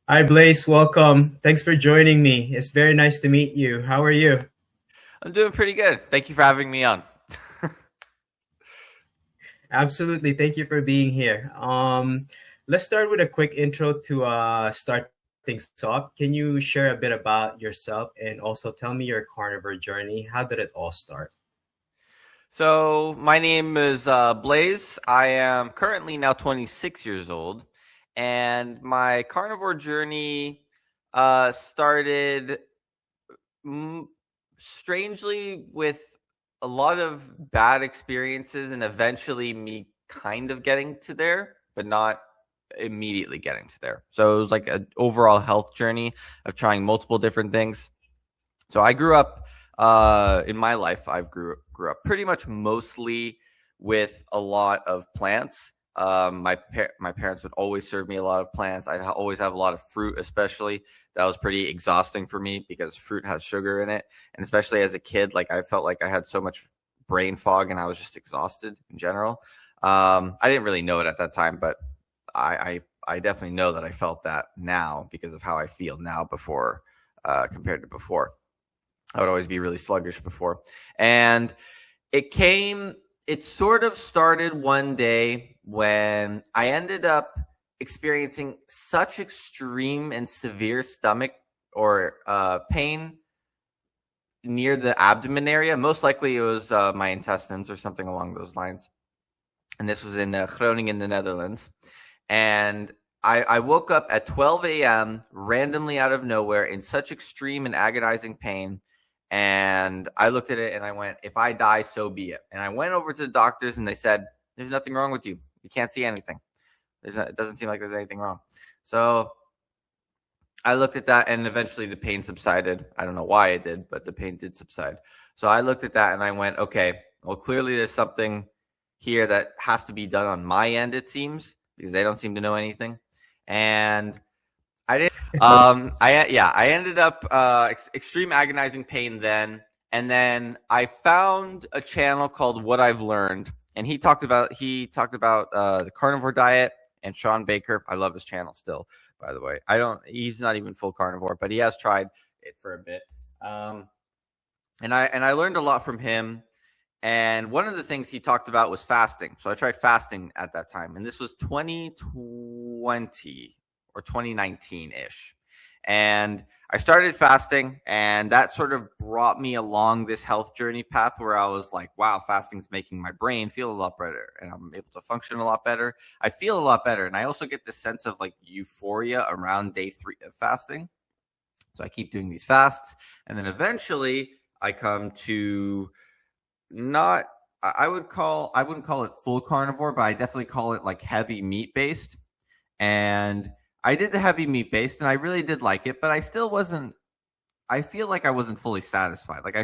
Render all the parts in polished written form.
Hi, Blaise. Welcome. Thanks for joining me. It's very nice to meet you. How are you? I'm doing pretty good. Thank you for having me on. Absolutely. Thank you for being here. Let's start with a quick intro to start things off. Can you share a bit about yourself and also tell me your carnivore journey? How did it all start? So, my name is Blaise. I am currently now 26 years old, and my carnivore journey started mm, strangely with a lot of bad experiences, and eventually me kind of getting to there, but not immediately getting to there. So, it was like an overall health journey of trying multiple different things. So I grew up in my life. I grew up pretty much mostly with a lot of plants. My parents would always serve me a lot of plants. I'd always have a lot of fruit, especially. That was pretty exhausting for me because fruit has sugar in it, and especially as a kid, like I felt like I had so much brain fog and I was just exhausted in general. I didn't really know it at that time, but I definitely know that I felt that now because of how I feel now before compared to before. I would always be really sluggish before. And it came, it sort of started one day when I ended up experiencing such extreme and severe stomach or pain near the abdomen area. Most likely it was my intestines or something along those lines. And this was in Groningen in the Netherlands. And I woke up at 12 a.m. randomly out of nowhere in such extreme and agonizing pain. And I looked at it and I went, if I die, so be it. And I went over to the doctors and they said, there's nothing wrong with you. You can't see anything. It doesn't seem like there's anything wrong. So I looked at that and eventually the pain subsided. I don't know why it did, but the pain did subside. So I looked at that and I went, okay, well, clearly there's something here that has to be done on my end, it seems, because they don't seem to know anything. And I didn't. I ended up extreme agonizing pain then, and then I found a channel called What I've Learned, and he talked about the carnivore diet and Sean Baker. I love his channel still, by the way. I don't. He's not even full carnivore, but he has tried it for a bit. Um, and I learned a lot from him. And one of the things he talked about was fasting. So I tried fasting at that time, and this was 2020 or 2019 ish. And I started fasting, and that sort of brought me along this health journey path where I was like, wow, fasting's making my brain feel a lot better, and I'm able to function a lot better. I feel a lot better. And I also get this sense of like euphoria around day 3 of fasting. So I keep doing these fasts, and then eventually I come to not I wouldn't call it full carnivore, but I definitely call it like heavy meat based. And I did the heavy meat based and I really did like it, but I feel like I wasn't fully satisfied. Like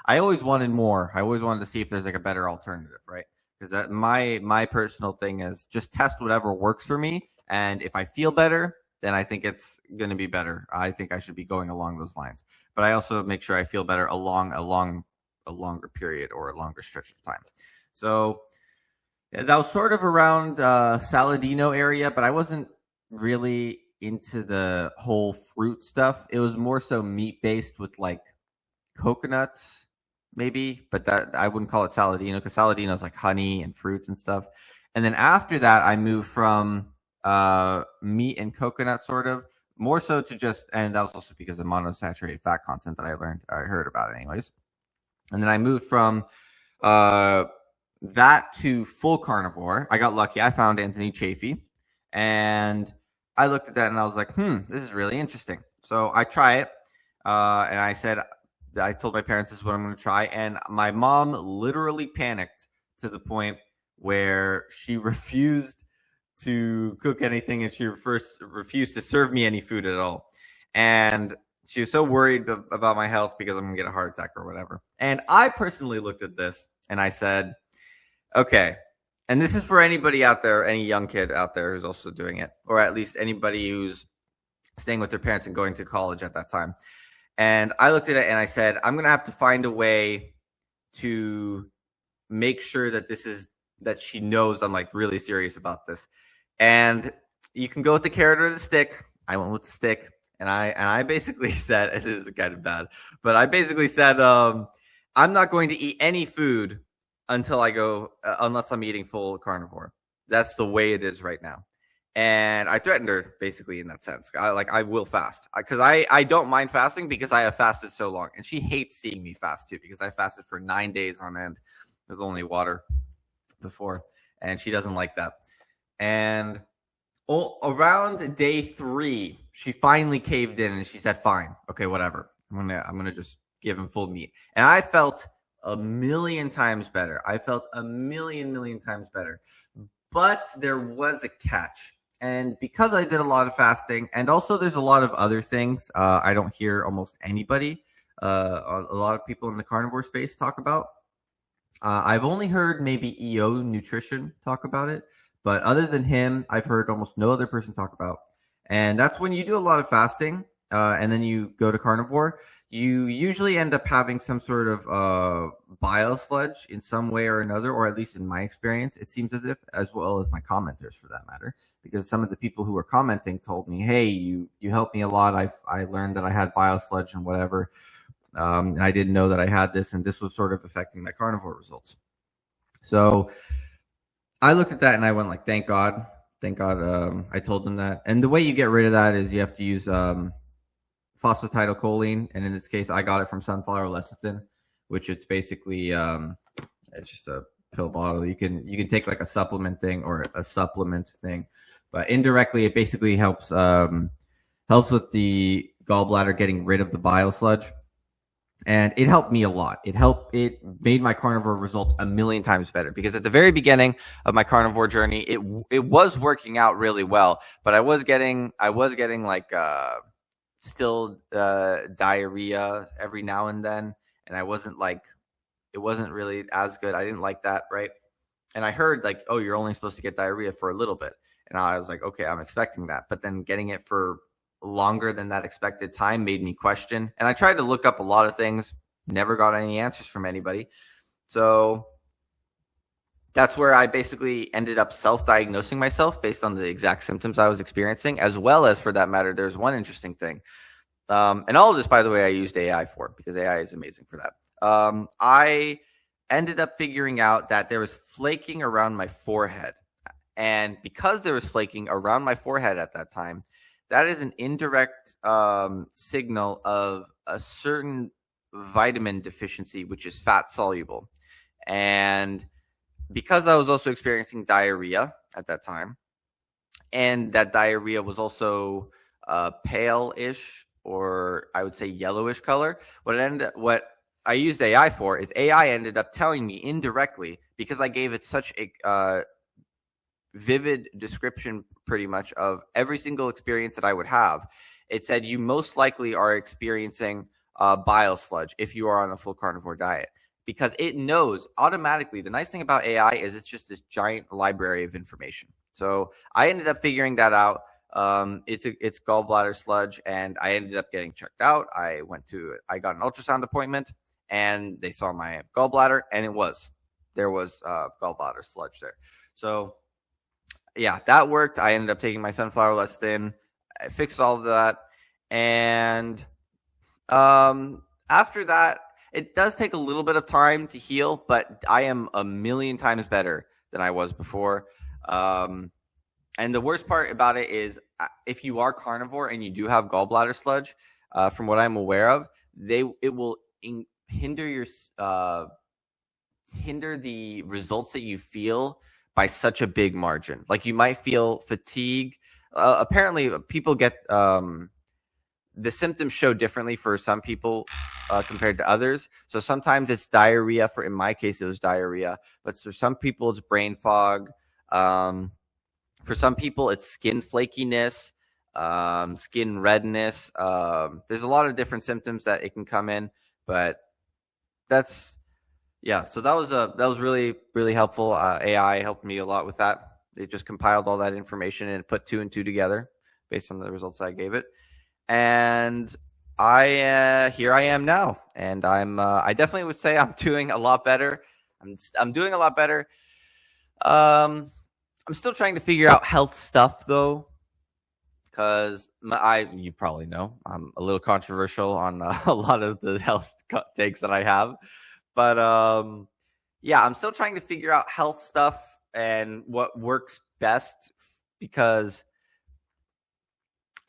I always wanted more. I always wanted to see if there's like a better alternative, right? Because that my personal thing is just test whatever works for me, and if I feel better, then I think it's going to be better. I think I should be going along those lines. But I also make sure I feel better along a longer period or a longer stretch of time. So yeah, that was sort of around Saladino area, but I wasn't really into the whole fruit stuff. It was more so meat based with like coconuts, maybe, but that I wouldn't call it Saladino because Saladino is like honey and fruits and stuff. And then after that, I moved from meat and coconut sort of more so to just, and that was also because of monosaturated fat content that I heard about it anyways. And then I moved from uh, that to full carnivore. I got lucky. I found Anthony Chafee, and I looked at that and I was like, this is really interesting. So I try it, and I told my parents this is what I'm going to try, and my mom literally panicked to the point where she refused to cook anything and she first refused to serve me any food at all. And she was so worried about my health because I'm going to get a heart attack or whatever. And I personally looked at this and I said, okay, and this is for anybody out there, any young kid out there who's also doing it, or at least anybody who's staying with their parents and going to college at that time. And I looked at it and I said, I'm going to have to find a way to make sure that she knows I'm like really serious about this. And you can go with the carrot or the stick. I went with the stick, and I basically said, this is kind of bad, but I basically said, I'm not going to eat any food until I go, unless I'm eating full carnivore. That's the way it is right now. And I threatened her basically in that sense. I will fast, because I don't mind fasting because I have fasted so long, and she hates seeing me fast too, because I fasted for 9 days on end. There's only water before, and she doesn't like that. And around day 3, she finally caved in, and she said, "Fine, okay, whatever. I'm gonna just give him full meat." And I felt a million times better. I felt a million times better. But there was a catch. And because I did a lot of fasting, and also there's a lot of other things I don't hear almost anybody, a lot of people in the carnivore space talk about. I've only heard maybe EO Nutrition talk about it, but other than him, I've heard almost no other person talk about. And that's when you do a lot of fasting, and then you go to carnivore, you usually end up having some sort of bile sludge in some way or another, or at least in my experience, it seems as if, as well as my commenters for that matter, because some of the people who were commenting told me, "Hey, you helped me a lot. I learned that I had bile sludge and whatever, and I didn't know that I had this, and this was sort of affecting my carnivore results." So I looked at that and I went like, "Thank God." I told them that. And the way you get rid of that is you have to use phosphatidylcholine, and in this case, I got it from sunflower lecithin, which is basically it's just a pill bottle. You can take like a supplement thing, but indirectly, it basically helps with the gallbladder getting rid of the bile sludge, and it helped me a lot. It made my carnivore results a million times better, because at the very beginning of my carnivore journey, it was working out really well, but I was getting like still diarrhea every now and then, and it wasn't really as good. I didn't like that, right? And I heard like, "Oh, you're only supposed to get diarrhea for a little bit," and I was like, "Okay, I'm expecting that," but then getting it for longer than that expected time made me question. And I tried to look up a lot of things, never got any answers from anybody. So that's where I basically ended up self-diagnosing myself based on the exact symptoms I was experiencing, as well as, for that matter, there's one interesting thing. And all of this, by the way, I used AI for, because AI is amazing for that. I ended up figuring out that there was flaking around my forehead. And because there was flaking around my forehead at that time, that is an indirect signal of a certain vitamin deficiency, which is fat soluble. And because I was also experiencing diarrhea at that time, and that diarrhea was also pale-ish, or I would say yellowish color, what I used AI for is AI ended up telling me indirectly, because I gave it such a vivid description pretty much of every single experience that I would have. It said, "You most likely are experiencing bile sludge if you are on a full carnivore diet," because it knows automatically. The nice thing about AI is it's just this giant library of information. So I ended up figuring that out. It's gallbladder sludge, and I ended up getting checked out. I got an ultrasound appointment, and they saw my gallbladder, and there was gallbladder sludge there. So yeah, that worked. I ended up taking my sunflower lecithin. I fixed all of that. And after that, it does take a little bit of time to heal, but I am a million times better than I was before. And the worst part about it is, if you are carnivore and you do have gallbladder sludge, from what I'm aware of, it will hinder the results that you feel by such a big margin. Like, you might feel fatigue. Apparently, people get the symptoms show differently for some people compared to others. So sometimes it's diarrhea. In my case, it was diarrhea. But for some people, it's brain fog. For some people, it's skin flakiness, skin redness. There's a lot of different symptoms that it can come in, but so that was really, really helpful. AI helped me a lot with that. It just compiled all that information and put 2 and 2 together based on the results I gave it. And here I am now, and I definitely would say I'm doing a lot better. I'm doing a lot better. I'm still trying to figure out health stuff though, because you probably know I'm a little controversial on a lot of the health takes that I have, but yeah, I'm still trying to figure out health stuff and what works best, because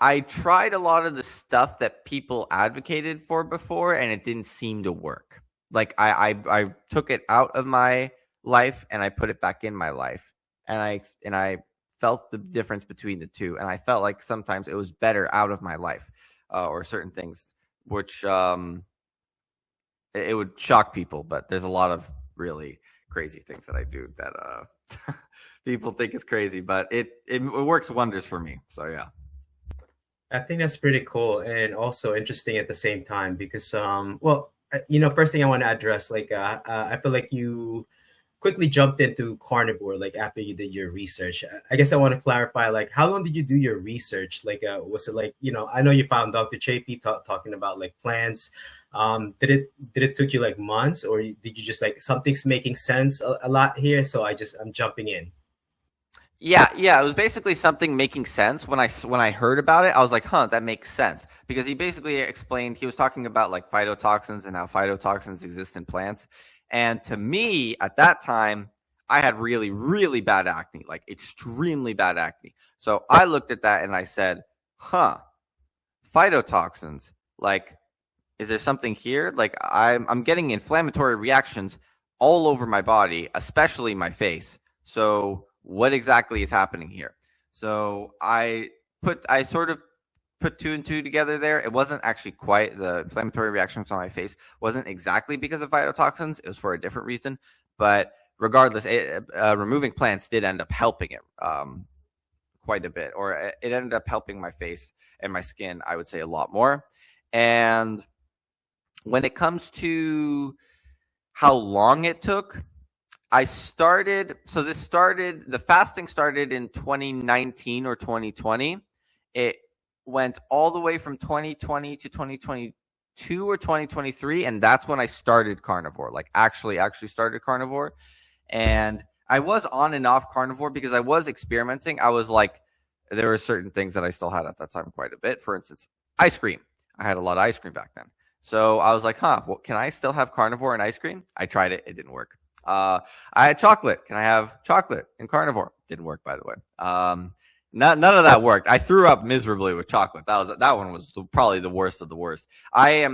I tried a lot of the stuff that people advocated for before, and it didn't seem to work. Like I took it out of my life and I put it back in my life, and I felt the difference between the two, and I felt like sometimes it was better out of my life, or certain things, which it would shock people, but there's a lot of really crazy things that I do that people think is crazy, but it works wonders for me. So yeah. I think that's pretty cool and also interesting at the same time because, first thing I want to address, I feel like you quickly jumped into carnivore, like after you did your research. I guess I want to clarify, like, how long did you do your research? Was it like, I know you found Dr. Chapey talking about like plants. Did it took you like months, or did you just like something's making sense a lot here? So I'm jumping in. Yeah, it was basically something making sense. When I heard about it, I was like, "Huh, that makes sense." Because he basically explained, he was talking about like phytotoxins and how phytotoxins exist in plants. And to me, at that time, I had really, really bad acne, like extremely bad acne. So I looked at that and I said, "Huh, phytotoxins. Like, is there something here? Like, I'm getting inflammatory reactions all over my body, especially my face. So what exactly is happening here?" So I sort of put two and two together there. It wasn't actually quite the inflammatory reactions on my face wasn't exactly because of phytotoxins. It was for a different reason. But regardless, removing plants did end up helping it quite a bit, or it ended up helping my face and my skin, I would say, a lot more. And when it comes to how long it took, the fasting started in 2019 or 2020. It went all the way from 2020 to 2022 or 2023. And that's when I started carnivore, like actually started carnivore. And I was on and off carnivore because I was experimenting. I was like, there were certain things that I still had at that time quite a bit. For instance, ice cream. I had a lot of ice cream back then. So I was like, well, can I still have carnivore and ice cream? I tried it. It didn't work. I had chocolate. Can I have chocolate and carnivore? Didn't work, by the way. None of that worked. I threw up miserably with chocolate. That one was probably the worst of the worst. I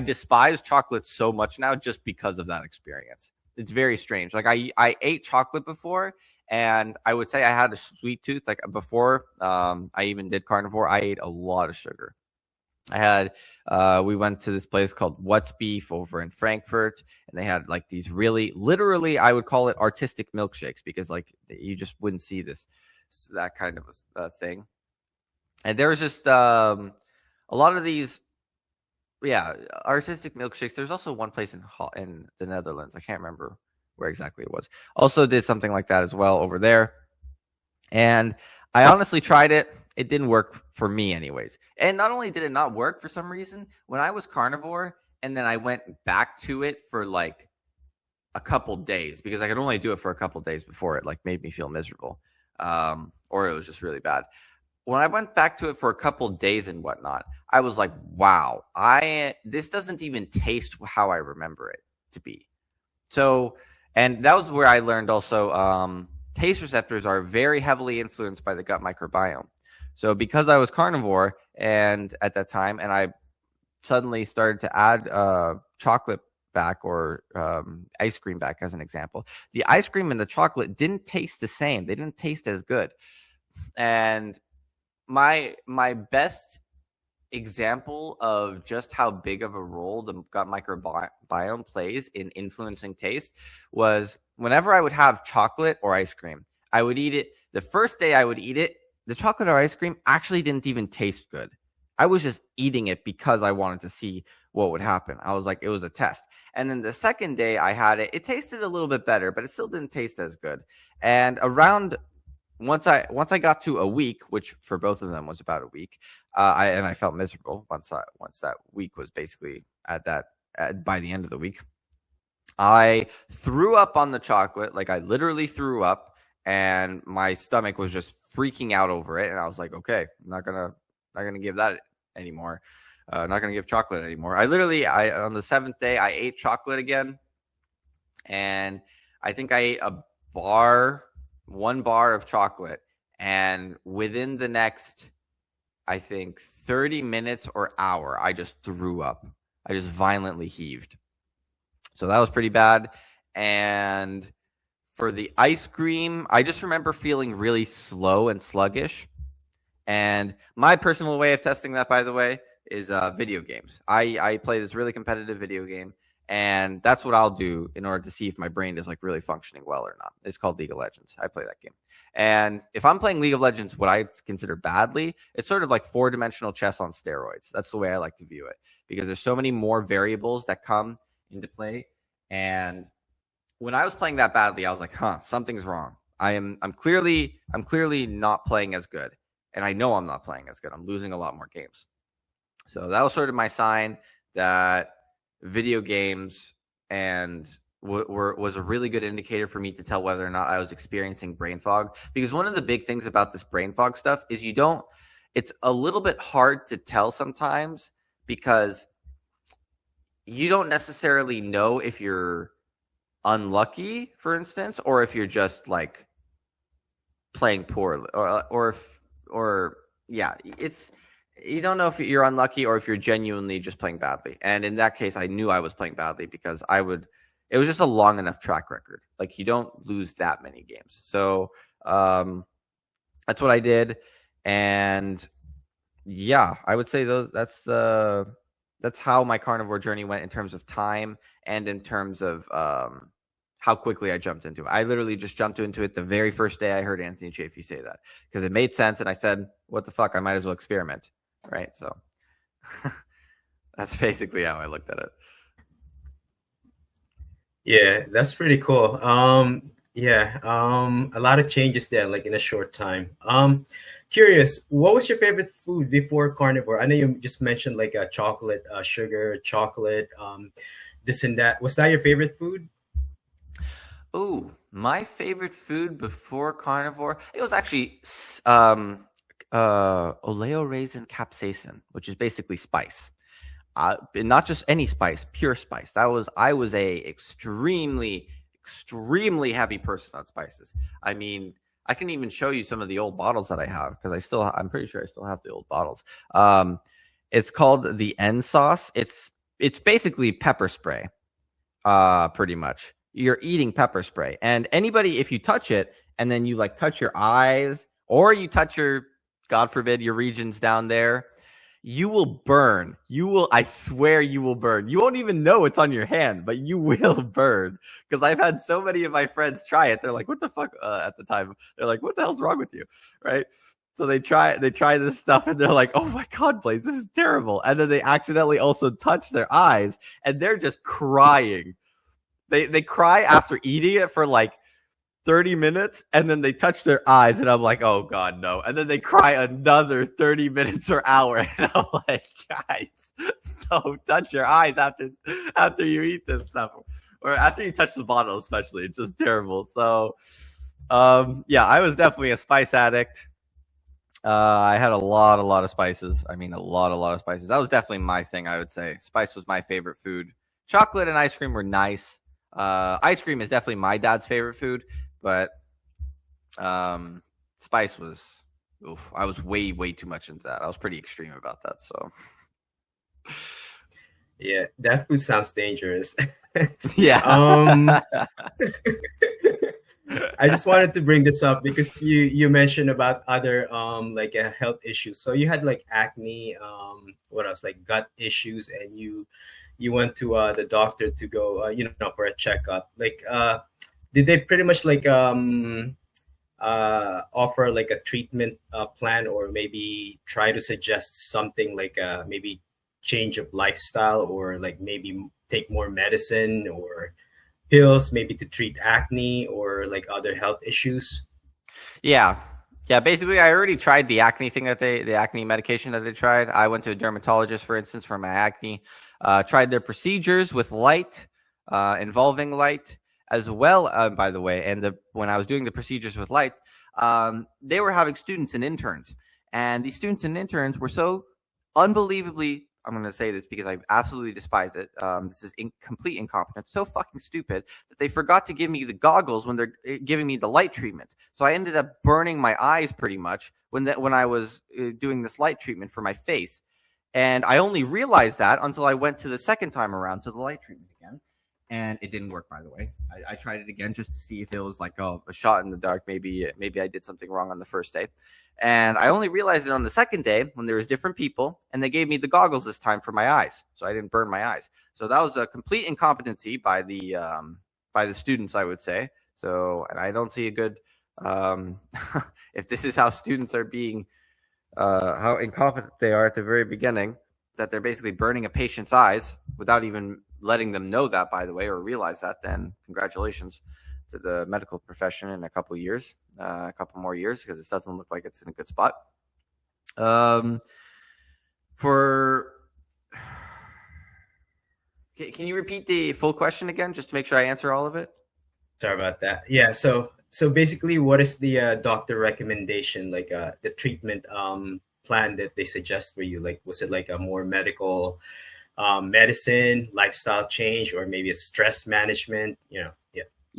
despise chocolate so much now just because of that experience. It's very strange. Like I ate chocolate before, and I would say I had a sweet tooth. Like before I even did carnivore, I ate a lot of sugar. We went to this place called What's Beef over in Frankfurt, and they had like these really, literally, I would call it artistic milkshakes, because like you just wouldn't see that kind of a thing. And there was just a lot of these, artistic milkshakes. There's also one place in the Netherlands. I can't remember where exactly it was. Also did something like that as well over there. And I honestly tried it. It didn't work for me anyways. And not only did it not work for some reason, when I was carnivore and then I went back to it for like a couple days, because I could only do it for a couple days before it like made me feel miserable, or it was just really bad. When I went back to it for a couple days and whatnot, I was like, wow, this doesn't even taste how I remember it to be. So, and that was where I learned also, taste receptors are very heavily influenced by the gut microbiome. So because I was carnivore and at that time, and I suddenly started to add chocolate back, or ice cream back as an example, the ice cream and the chocolate didn't taste the same. They didn't taste as good. And my best example of just how big of a role the gut microbiome plays in influencing taste was whenever I would have chocolate or ice cream, I would eat it. The first day I would eat it, the chocolate or ice cream actually didn't even taste good. I was just eating it because I wanted to see what would happen. I was like, it was a test. And then the second day I had it, it tasted a little bit better, but it still didn't taste as good. And once I got to a week, which for both of them was about a week, I felt miserable once that week was basically by the end of the week. I threw up on the chocolate, like I literally threw up, and my stomach was just freaking out over it, and I was like, okay, I'm not gonna give that anymore. Not gonna give chocolate anymore. I on the 7th day I ate chocolate again, and I think I ate one bar of chocolate, and within the next, I think 30 minutes or hour, I just threw up. I just violently heaved. So that was pretty bad. And for the ice cream, I just remember feeling really slow and sluggish. And my personal way of testing that, by the way, is video games. I play this really competitive video game, and that's what I'll do in order to see if my brain is like really functioning well or not. It's called League of Legends. I play that game. And if I'm playing League of Legends, what I consider badly, it's sort of like 4-dimensional chess on steroids. That's the way I like to view it, because there's so many more variables that come into play. And when I was playing that badly, I was like, something's wrong. I'm clearly not playing as good. And I know I'm not playing as good. I'm losing a lot more games. So that was sort of my sign that video games was a really good indicator for me to tell whether or not I was experiencing brain fog. Because one of the big things about this brain fog stuff is it's a little bit hard to tell sometimes, because you don't necessarily know if you're unlucky, for instance, or if you're just like playing poorly, it's, you don't know if you're unlucky or if you're genuinely just playing badly. And in that case, I knew I was playing badly, because it was just a long enough track record. Like, you don't lose that many games. So that's what I did. And yeah, I would say that's how my carnivore journey went in terms of time and in terms of how quickly I jumped into it. I literally just jumped into it the very first day I heard Anthony Chaffee say that, because it made sense. And I said, what the fuck? I might as well experiment. Right. So that's basically how I looked at it. Yeah, that's pretty cool. A lot of changes there, like in a short time. Curious, what was your favorite food before carnivore? I know you just mentioned like chocolate, sugar, chocolate, this and that. Was that your favorite food? Oh, my favorite food before carnivore, it was actually oleo raisin capsaicin, which is basically spice. Not just any spice, pure spice. I was a extremely heavy person on spices. I mean, I can even show you some of the old bottles that I have, because I'm pretty sure I still have the old bottles. It's called the N sauce. It's basically pepper spray. Pretty much. You're eating pepper spray. And anybody, if you touch it and then you like touch your eyes, or you touch God forbid, your regions down there, you will burn. I swear you will burn. You won't even know it's on your hand, but you will burn. Because I've had so many of my friends try it. They're like, what the fuck? At the time, they're like, what the hell's wrong with you? Right? So they try this stuff, and they're like, oh my God, Blaise, this is terrible. And then they accidentally also touch their eyes, and they're just crying. They cry after eating it for like 30 minutes, and then they touch their eyes, and I'm like, oh God, no. And then they cry another 30 minutes or hour, and I'm like, guys, don't touch your eyes after you eat this stuff, or after you touch the bottle, especially. It's just terrible. So yeah, I was definitely a spice addict. I had a lot of spices. I mean, a lot of spices. That was definitely my thing, I would say. Spice was my favorite food. Chocolate and ice cream were nice. Ice cream is definitely my dad's favorite food, but spice was, I was way too much into that. I was pretty extreme about that. So yeah, that food sounds dangerous. Yeah. I just wanted to bring this up because you mentioned about other like health issues. So you had like acne, what else, like gut issues, and you went to the doctor to go for a checkup. Like did they pretty much like offer like a treatment plan, or maybe try to suggest something like maybe change of lifestyle, or like maybe take more medicine or pills maybe to treat acne or like other health issues? Yeah. Basically, I already tried the acne thing the acne medication that they tried. I went to a dermatologist, for instance, for my acne. Tried their procedures with light, involving light as well. By the way, and when I was doing the procedures with light, they were having students and interns, and these students and interns were so unbelievably, I'm going to say this because I absolutely despise it. This is complete incompetence. So fucking stupid that they forgot to give me the goggles when they're giving me the light treatment. So I ended up burning my eyes pretty much when I was doing this light treatment for my face. And I only realized that until I went to the second time around to the light treatment again. And it didn't work, by the way. I tried it again just to see if it was like a shot in the dark. Maybe I did something wrong on the first day. And I only realized it on the second day when there was different people, and they gave me the goggles this time for my eyes, so I didn't burn my eyes. So that was a complete incompetency by the students, I would say. So, and I don't see a good if this is how students are being how incompetent they are at the very beginning, that they're basically burning a patient's eyes without even letting them know that, by the way, or realize that, then congratulations to the medical profession in a couple more years, because it doesn't look like it's in a good spot. Can you repeat the full question again, just to make sure I answer all of it? Sorry about that. Yeah. So basically, what is the doctor recommendation, like the treatment plan that they suggest for you? Like, was it like a more medical medicine, lifestyle change, or maybe a stress management? Yeah.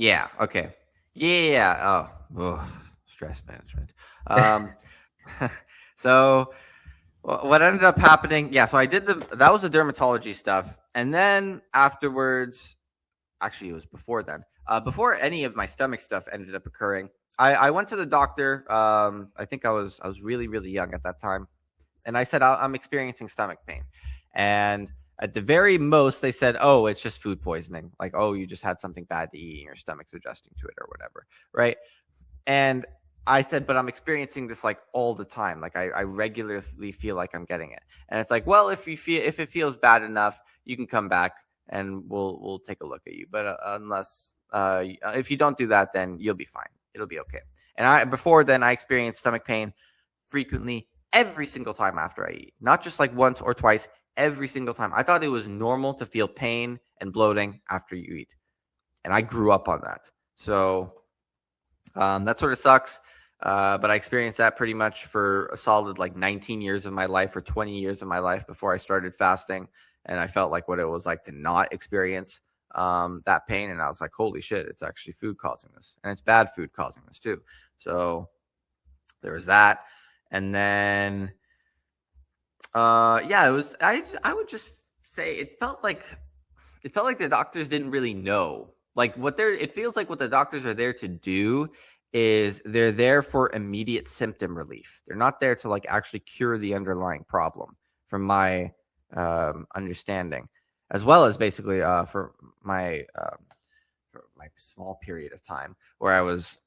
Yeah. Okay. Yeah. Stress management. So what ended up happening? Yeah. So I did that was the dermatology stuff, and then afterwards, actually, it was before then. Before any of my stomach stuff ended up occurring, I went to the doctor. I think I was really, really young at that time, and I said I'm experiencing stomach pain, and at the very most, they said, "Oh, it's just food poisoning. Like, oh, you just had something bad to eat, and your stomach's adjusting to it, or whatever." Right? And I said, "But I'm experiencing this like all the time. Like, I regularly feel like I'm getting it." And it's like, "Well, if it feels bad enough, you can come back, and we'll take a look at you. But unless if you don't do that, then you'll be fine. It'll be okay." And before then, I experienced stomach pain frequently every single time after I eat, not just like once or twice. Every single time. I thought it was normal to feel pain and bloating after you eat. And I grew up on that. So that sort of sucks. But I experienced that pretty much for a solid like 19 years of my life, or 20 years of my life, before I started fasting. And I felt like what it was like to not experience that pain. And I was like, holy shit, it's actually food causing this. And it's bad food causing this too. So there was that. And then it was. I would just say it felt like the doctors didn't really know. Like it feels like what the doctors are there to do is they're there for immediate symptom relief. They're not there to like actually cure the underlying problem, from my understanding, as well as basically for my small period of time where I was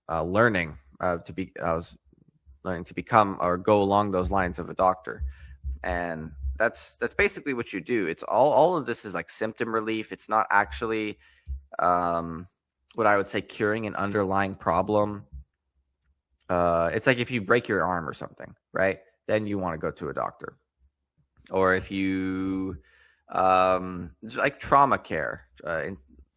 learning to become or go along those lines of a doctor. And that's basically what you do. It's all of this is like symptom relief. It's not actually what I would say curing an underlying problem. It's like if you break your arm or something, right? Then you want to go to a doctor. Or if you like trauma care,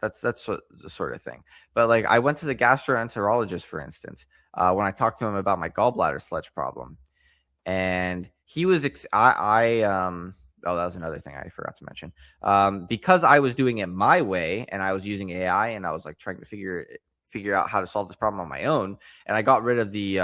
that's the sort of thing. But like I went to the gastroenterologist, for instance, when I talked to him about my gallbladder sludge problem. And he was, that was another thing I forgot to mention. Because I was doing it my way, and I was using AI, and I was like trying to figure out how to solve this problem on my own. And I got rid of the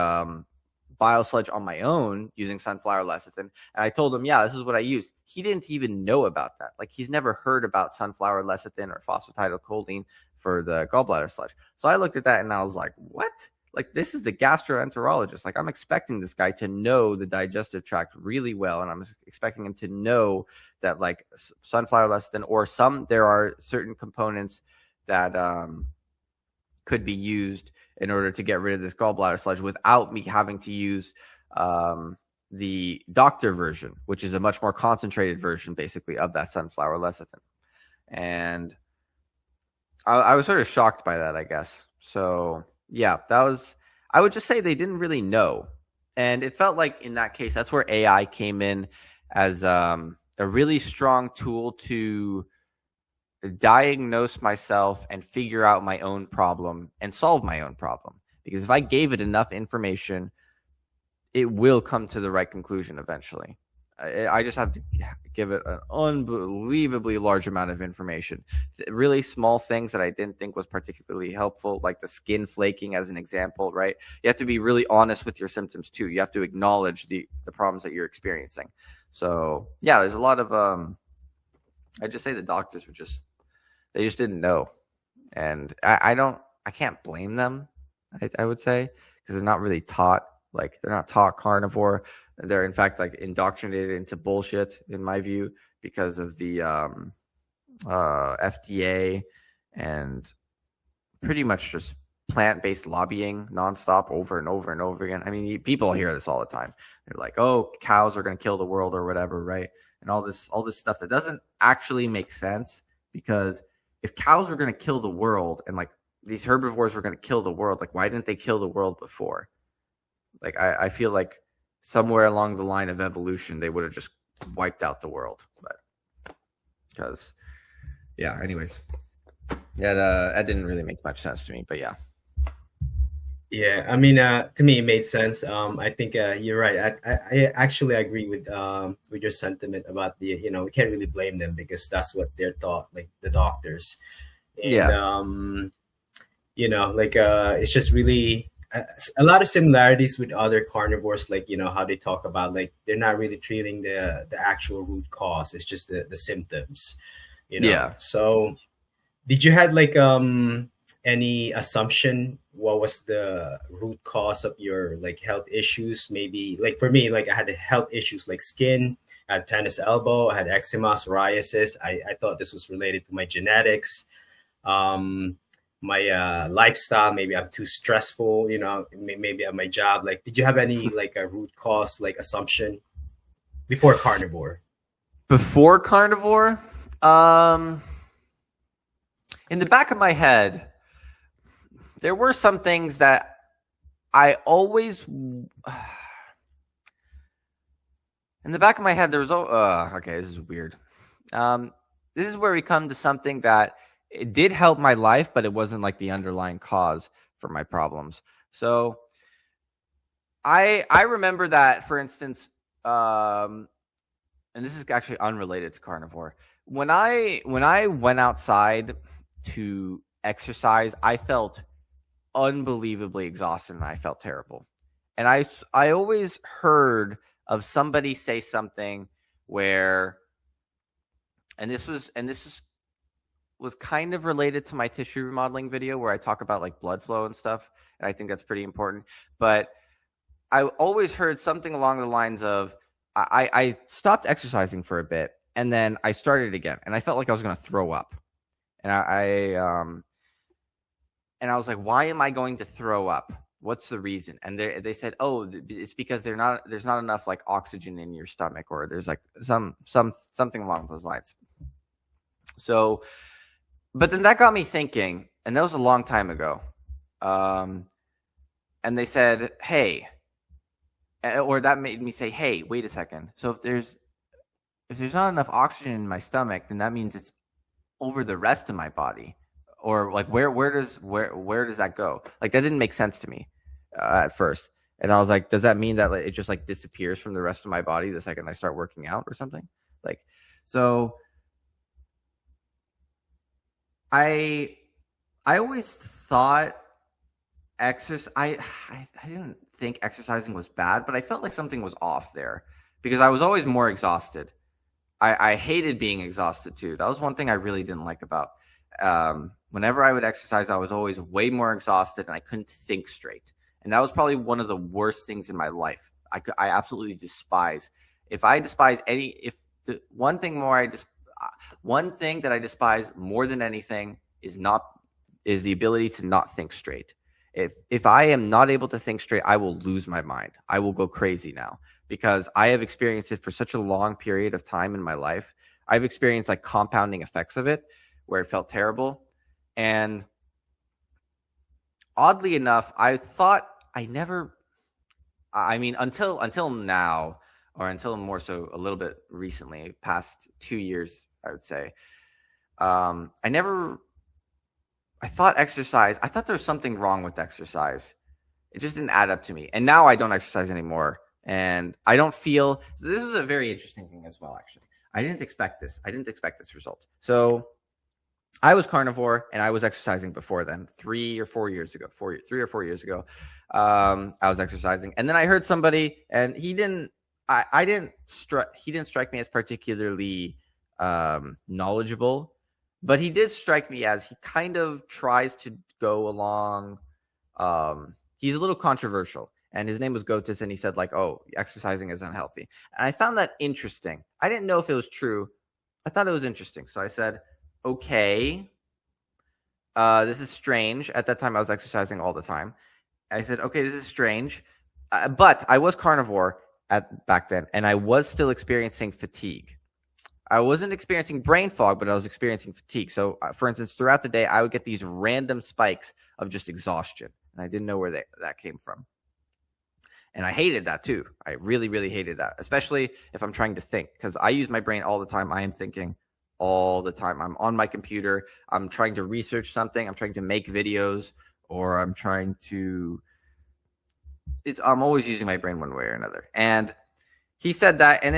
bile sludge on my own using sunflower lecithin. And I told him, yeah, this is what I use. He didn't even know about that. Like, he's never heard about sunflower lecithin or phosphatidylcholine for the gallbladder sludge. So I looked at that and I was like, what? Like, this is the gastroenterologist. Like, I'm expecting this guy to know the digestive tract really well, and I'm expecting him to know that, like, sunflower lecithin or there are certain components that could be used in order to get rid of this gallbladder sludge without me having to use the doctor version, which is a much more concentrated version, basically, of that sunflower lecithin. And I was sort of shocked by that, I guess. So yeah, I would just say they didn't really know. And it felt like in that case, that's where AI came in as a really strong tool to diagnose myself and figure out my own problem and solve my own problem. because if I gave it enough information, it will come to the right conclusion eventually. I just have to give it an unbelievably large amount of information. Really small things that I didn't think was particularly helpful, like the skin flaking as an example, right? You have to be really honest with your symptoms too. You have to acknowledge the problems that you're experiencing. So yeah, there's a lot of I just say the doctors they just didn't know. And I can't blame them, I would say, because they're not really taught. Like, they're not taught carnivore. They're in fact like indoctrinated into bullshit, in my view, because of the FDA and pretty much just plant-based lobbying nonstop over and over and over again. I mean, people hear this all the time. They're like, "Oh, cows are going to kill the world," or whatever, right? And all this stuff that doesn't actually make sense, because if cows were going to kill the world and like these herbivores were going to kill the world, like, why didn't they kill the world before? Like, I feel like somewhere along the line of evolution, they would have just wiped out the world. But because, yeah, anyways, yeah, that didn't really make much sense to me. But yeah. Yeah, I mean, to me, it made sense. I think you're right. I actually agree with your sentiment about we can't really blame them because that's what they're taught, like the doctors, and Yeah. it's just really a lot of similarities with other carnivores, like how they talk about like they're not really treating the actual root cause. It's just the symptoms, Yeah. So, did you had like any assumption what was the root cause of your like health issues? Maybe like for me, like I had health issues like skin, I had tennis elbow, I had eczema, psoriasis. I thought this was related to my genetics, my lifestyle. Maybe I'm too stressful, maybe at my job. Like, did you have any like a root cause like assumption before carnivore? Before carnivore, in the back of my head, there were some things that I always, in the back of my head, there was, okay, this is weird. This is where we come to something that it did help my life, but it wasn't like the underlying cause for my problems. So I remember that, for instance, and this is actually unrelated to carnivore. When I went outside to exercise, I felt unbelievably exhausted and I felt terrible. And I always heard of somebody say something where, and this was kind of related to my tissue remodeling video where I talk about like blood flow and stuff, and I think that's pretty important. But I always heard something along the lines of, I stopped exercising for a bit and then I started again and I felt like I was going to throw up. And I was like, why am I going to throw up? What's the reason? And they said, oh, it's because there's not enough like oxygen in your stomach, or there's like something along those lines. So, but then that got me thinking, and that was a long time ago. And they said, hey, or that made me say, hey, wait a second. So if there's not enough oxygen in my stomach, then that means it's over the rest of my body. Or like where does that go? Like, that didn't make sense to me at first. And I was like, does that mean that it just like disappears from the rest of my body the second I start working out or something? Like, so I always thought I didn't think exercising was bad, but I felt like something was off there because I was always more exhausted. I hated being exhausted too. That was one thing I really didn't like about whenever I would exercise, I was always way more exhausted and I couldn't think straight. And that was probably one of the worst things in my life. I absolutely despise. One thing that I despise more than anything is the ability to not think straight. If I am not able to think straight, I will lose my mind. I will go crazy now because I have experienced it for such a long period of time in my life. I've experienced like compounding effects of it where it felt terrible. And oddly enough, I thought until now, or until more so a little bit recently, past 2 years, I would say, I thought there was something wrong with exercise. It just didn't add up to me. And now I don't exercise anymore. And I don't feel, so this is a very interesting thing as well, actually. I didn't expect this. I didn't expect this result. So I was carnivore and I was exercising before then, 3 or 4 years ago, 3 or 4 years ago. I was exercising, and then I heard somebody, and he didn't strike me as particularly knowledgeable, but he did strike me as he kind of tries to go along. He's a little controversial, and his name was Gotis, and he said like, "Oh, exercising is unhealthy," and I found that interesting. I didn't know if it was true. I thought it was interesting, so I said, "Okay, this is strange." At that time, I was exercising all the time. I said, "Okay, this is strange," but I was carnivore back then, and I was still experiencing fatigue. I wasn't experiencing brain fog, but I was experiencing fatigue. So, for instance, throughout the day, I would get these random spikes of just exhaustion, and I didn't know where that came from. And I hated that too. I really, really hated that, especially if I'm trying to think, because I use my brain all the time. I am thinking all the time. I'm on my computer. I'm trying to research something. I'm trying to make videos, or I'm trying to. I'm always using my brain one way or another. And he said that, and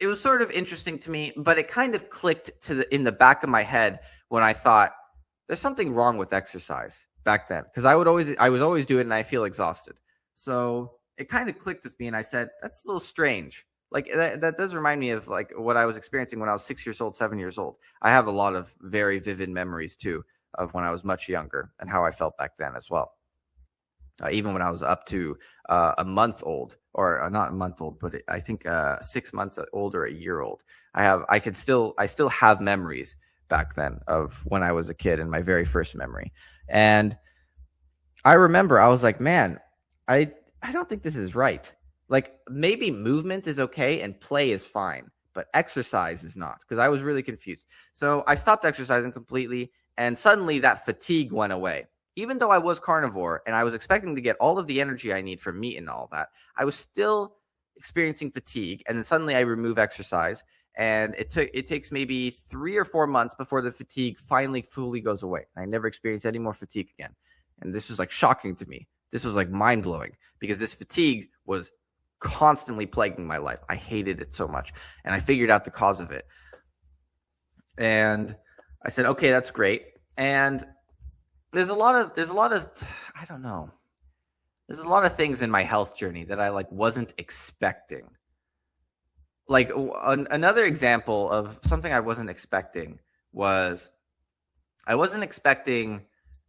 it was sort of interesting to me, but it kind of clicked in the back of my head when I thought there's something wrong with exercise back then, because I was always do it and I feel exhausted. So it kind of clicked with me, and I said, that's a little strange. Like that does remind me of like what I was experiencing when I was 6 years old, 7 years old. I have a lot of very vivid memories too of when I was much younger and how I felt back then as well. Even when I was up to a month old, or not a month old, but I think 6 months old or a year old. I still have memories back then of when I was a kid, and my very first memory. And I remember I was like, man, I don't think this is right. Like, maybe movement is okay and play is fine, but exercise is not, because I was really confused. So I stopped exercising completely, and suddenly that fatigue went away. Even though I was carnivore and I was expecting to get all of the energy I need from meat and all that, I was still experiencing fatigue. And then suddenly I remove exercise, and it takes maybe 3 or 4 months before the fatigue finally fully goes away. I never experienced any more fatigue again. And this was like shocking to me. This was like mind blowing, because this fatigue was constantly plaguing my life. I hated it so much, and I figured out the cause of it. And I said, okay, that's great. And there's a lot of I don't know. There's a lot of things in my health journey that I like wasn't expecting. Like another example of something I wasn't expecting was I wasn't expecting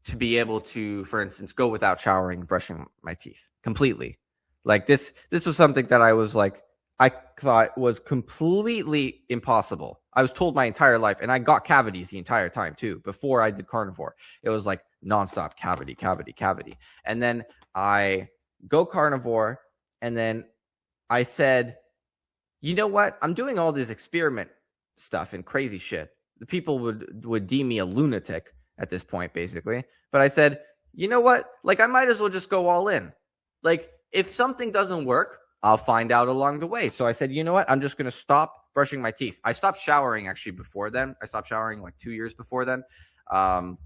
to be able to, for instance, go without showering, brushing my teeth completely. Like this was something that I was like, I thought was completely impossible. I was told my entire life, and I got cavities the entire time too. Before I did carnivore, it was like nonstop cavity. And then I go carnivore, and then I said, you know what? I'm doing all this experiment stuff and crazy shit. The people would deem me a lunatic at this point, basically. But I said, you know what? Like, I might as well just go all in. Like, if something doesn't work, I'll find out along the way. So I said, you know what? I'm just going to stop brushing my teeth. I stopped showering actually before then. I stopped showering like 2 years before then. And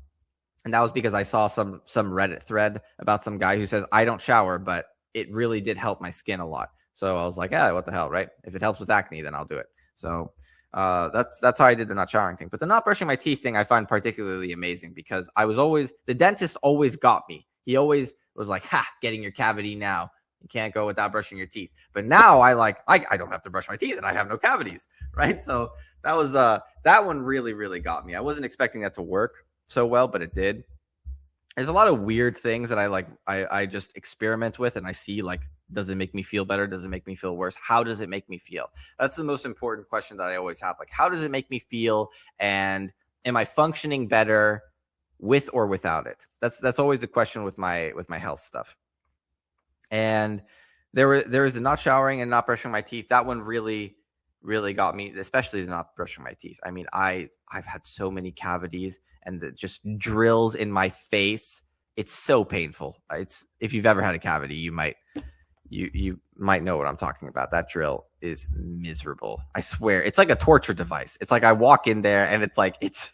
that was because I saw some Reddit thread about some guy who says, I don't shower, but it really did help my skin a lot. So I was like, yeah, what the hell, right? If it helps with acne, then I'll do it. So that's how I did the not showering thing. But the not brushing my teeth thing I find particularly amazing, because the dentist always got me. He always was like, getting your cavity now. You can't go without brushing your teeth. But now I don't have to brush my teeth and I have no cavities, right? So that was that one really, really got me. I wasn't expecting that to work so well, but it did. There's a lot of weird things that I just experiment with, and I see, like, does it make me feel better? Does it make me feel worse? How does it make me feel? That's the most important question that I always have. Like, how does it make me feel? And am I functioning better with or without it? That's always the question with my health stuff. And there was the not showering and not brushing my teeth. That one really, really got me, especially the not brushing my teeth. I mean, I've had so many cavities and just drills in my face. It's so painful. If you've ever had a cavity, you might You might know what I'm talking about. That drill is miserable. I swear, it's like a torture device. It's like I walk in there and it's like it's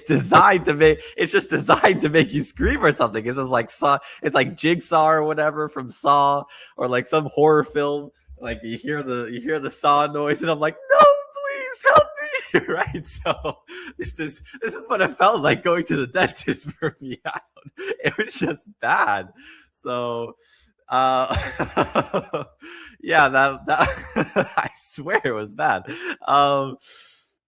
designed to make it's just designed to make you scream or something. It's just like Saw, it's like Jigsaw or whatever from Saw, or like some horror film. Like you hear the saw noise, and I'm like, no, please help me, right? So this is what it felt like going to the dentist for me. It was just bad. So, yeah, that I swear it was bad. It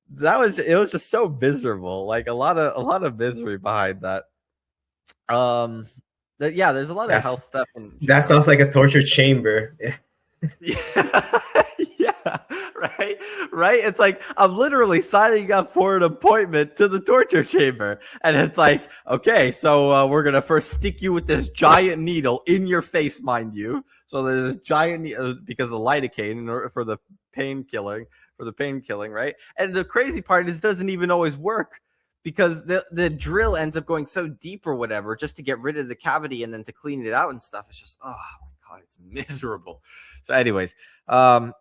was just so miserable. Like a lot of misery behind that. Yeah, there's a lot of health stuff. That sounds like a torture chamber. Yeah, yeah, right. It's like I'm literally signing up for an appointment to the torture chamber, and it's like, okay, so we're gonna first stick you with this giant needle in your face, mind you. So there's this giant needle because of lidocaine for the pain killing, right? And the crazy part is, it doesn't even always work, because the drill ends up going so deep or whatever, just to get rid of the cavity and then to clean it out and stuff. It's just, oh my God, it's miserable. So anyways, I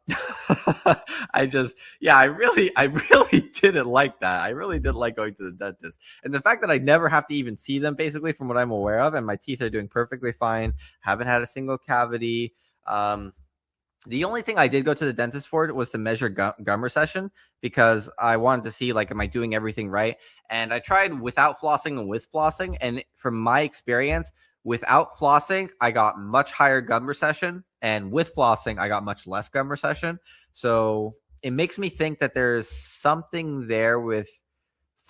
really didn't like that. I really didn't like going to the dentist. And the fact that I never have to even see them, basically, from what I'm aware of, and my teeth are doing perfectly fine, haven't had a single cavity. The only thing I did go to the dentist for was to measure gum recession, because I wanted to see, like, am I doing everything right? And I tried without flossing and with flossing. And from my experience, without flossing, I got much higher gum recession. And with flossing, I got much less gum recession. So it makes me think that there's something there with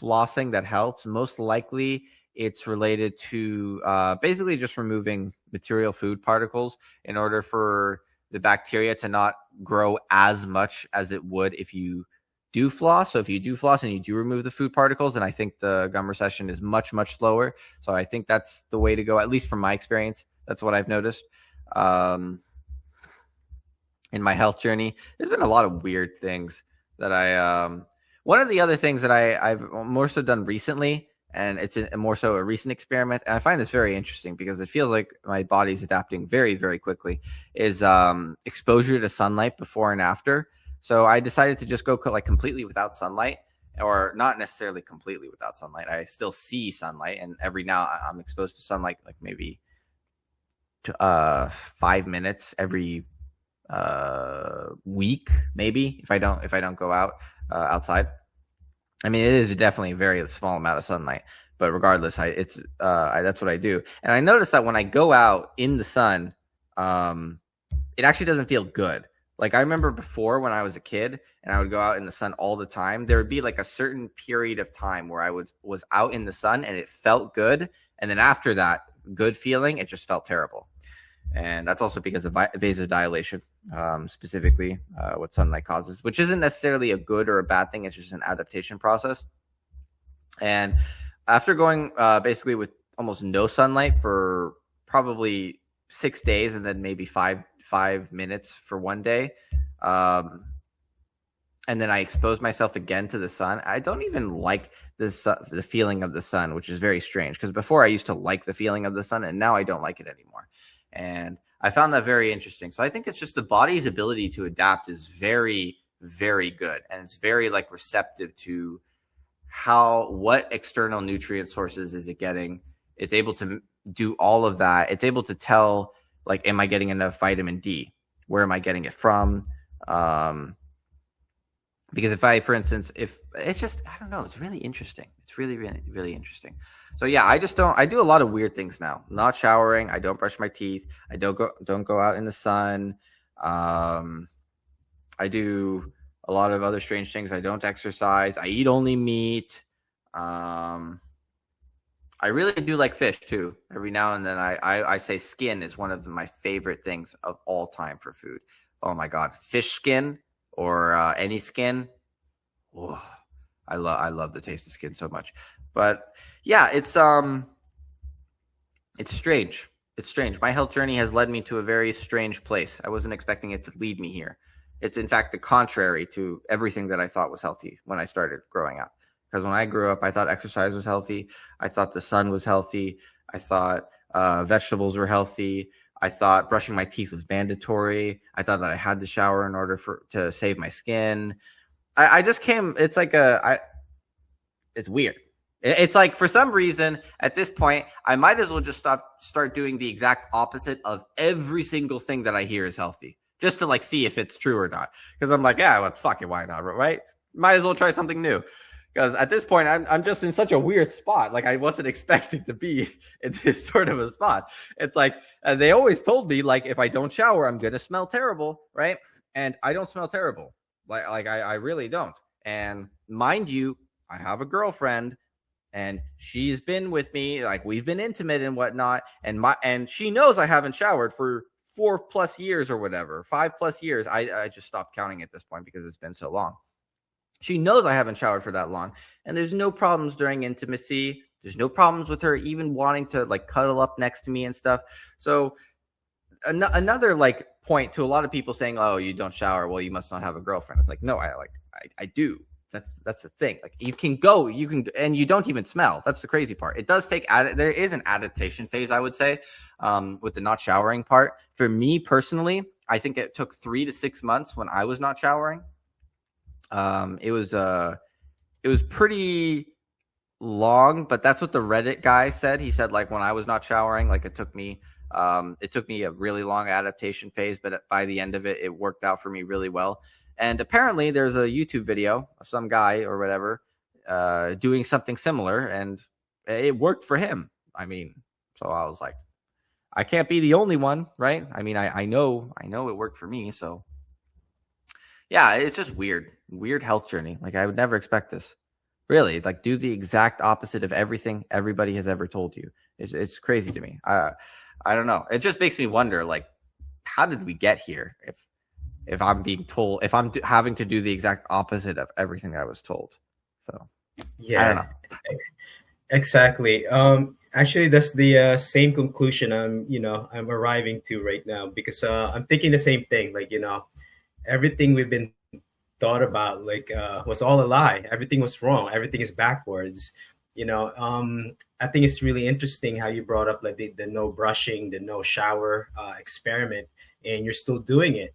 flossing that helps. Most likely, it's related to basically just removing material food particles in order for the bacteria to not grow as much as it would if you do floss. So if you do floss and you do remove the food particles, and I think the gum recession is much, much slower. So I think that's the way to go, at least from my experience. That's what I've noticed. In my health journey, there's been a lot of weird things that one of the other things that I've more so done recently, and it's more so a recent experiment, and I find this very interesting because it feels like my body's adapting very, very quickly, is exposure to sunlight before and after. So I decided to just go like completely without sunlight, or not necessarily completely without sunlight. I still see sunlight, and every now I'm exposed to sunlight, like maybe 5 minutes every week, maybe, if I don't go out outside. I mean, it is definitely a very small amount of sunlight, but regardless, that's what I do. And I noticed that when I go out in the sun, it actually doesn't feel good. Like, I remember before, when I was a kid and I would go out in the sun all the time, there would be like a certain period of time where I was out in the sun and it felt good. And then after that good feeling, it just felt terrible. And that's also because of vasodilation, specifically what sunlight causes, which isn't necessarily a good or a bad thing. It's just an adaptation process. And after going basically with almost no sunlight for probably 6 days, and then maybe five minutes for one day, and then I exposed myself again to the sun, I don't even like the feeling of the sun, which is very strange, because before I used to like the feeling of the sun, and now I don't like it anymore. And I found that very interesting. So I think it's just the body's ability to adapt is very, very good. And it's very like receptive to what external nutrient sources is it getting. It's able to do all of that. It's able to tell, like, am I getting enough vitamin D? Where am I getting it from? Because for instance, if it's just, I don't know, it's really interesting. It's really, really, really interesting. So yeah, I do a lot of weird things now. Not showering. I don't brush my teeth. I don't go out in the sun. I do a lot of other strange things. I don't exercise. I eat only meat. I really do like fish too. Every now and then I say skin is one of my favorite things of all time for food. Oh my God. Fish skin or any skin. Oh, I love the taste of skin so much. But yeah, it's strange. It's strange. My health journey has led me to a very strange place. I wasn't expecting it to lead me here. It's in fact the contrary to everything that I thought was healthy when I started growing up. Because when I grew up, I thought exercise was healthy. I thought the sun was healthy. I thought vegetables were healthy. I thought brushing my teeth was mandatory. I thought that I had to shower in order to save my skin. I just came. It's like it's weird. It's like, for some reason at this point, I might as well just start doing the exact opposite of every single thing that I hear is healthy, just to like see if it's true or not. Because I'm like, yeah, well, fuck it, why not, right? Might as well try something new. Because at this point, I'm just in such a weird spot. Like, I wasn't expecting to be in this sort of a spot. It's like, they always told me, like, if I don't shower, I'm gonna smell terrible, right? And I don't smell terrible. Like I really don't. And mind you, I have a girlfriend, and she's been with me, like, we've been intimate and whatnot, and she knows I haven't showered for 4+ years or whatever, 5+ years. I just stopped counting at this point because it's been so long. She knows I haven't showered for that long, and there's no problems during intimacy. There's no problems with her even wanting to like cuddle up next to me and stuff. So another like point to a lot of people saying, "Oh, you don't shower, well, you must not have a girlfriend." It's like, no, I do. That's the thing. Like, you can, and you don't even smell. That's the crazy part. It does take there is an adaptation phase, I would say, with the not showering part. For me personally, I think it took 3 to 6 months when I was not showering. It was pretty long, but that's what the Reddit guy said. He said, like, when I was not showering, like, it took me a really long adaptation phase, but by the end of it, it worked out for me really well. And apparently there's a YouTube video of some guy or whatever doing something similar, and it worked for him. I mean, so I was like, I can't be the only one, right? I mean, I know it worked for me. So yeah, it's just weird health journey. Like, I would never expect this. Really, like, do the exact opposite of everything everybody has ever told you. It's crazy to me. I don't know. It just makes me wonder, like, how did we get here? If I'm being told, if I'm having to do the exact opposite of everything I was told. So Yeah, I don't know. Exactly. Actually, that's the same conclusion I'm arriving to right now, because I'm thinking the same thing. Like, everything we've been thought about, like, was all a lie. Everything was wrong. Everything is backwards. I think it's really interesting how you brought up, like, the no brushing, the no shower experiment, and you're still doing it.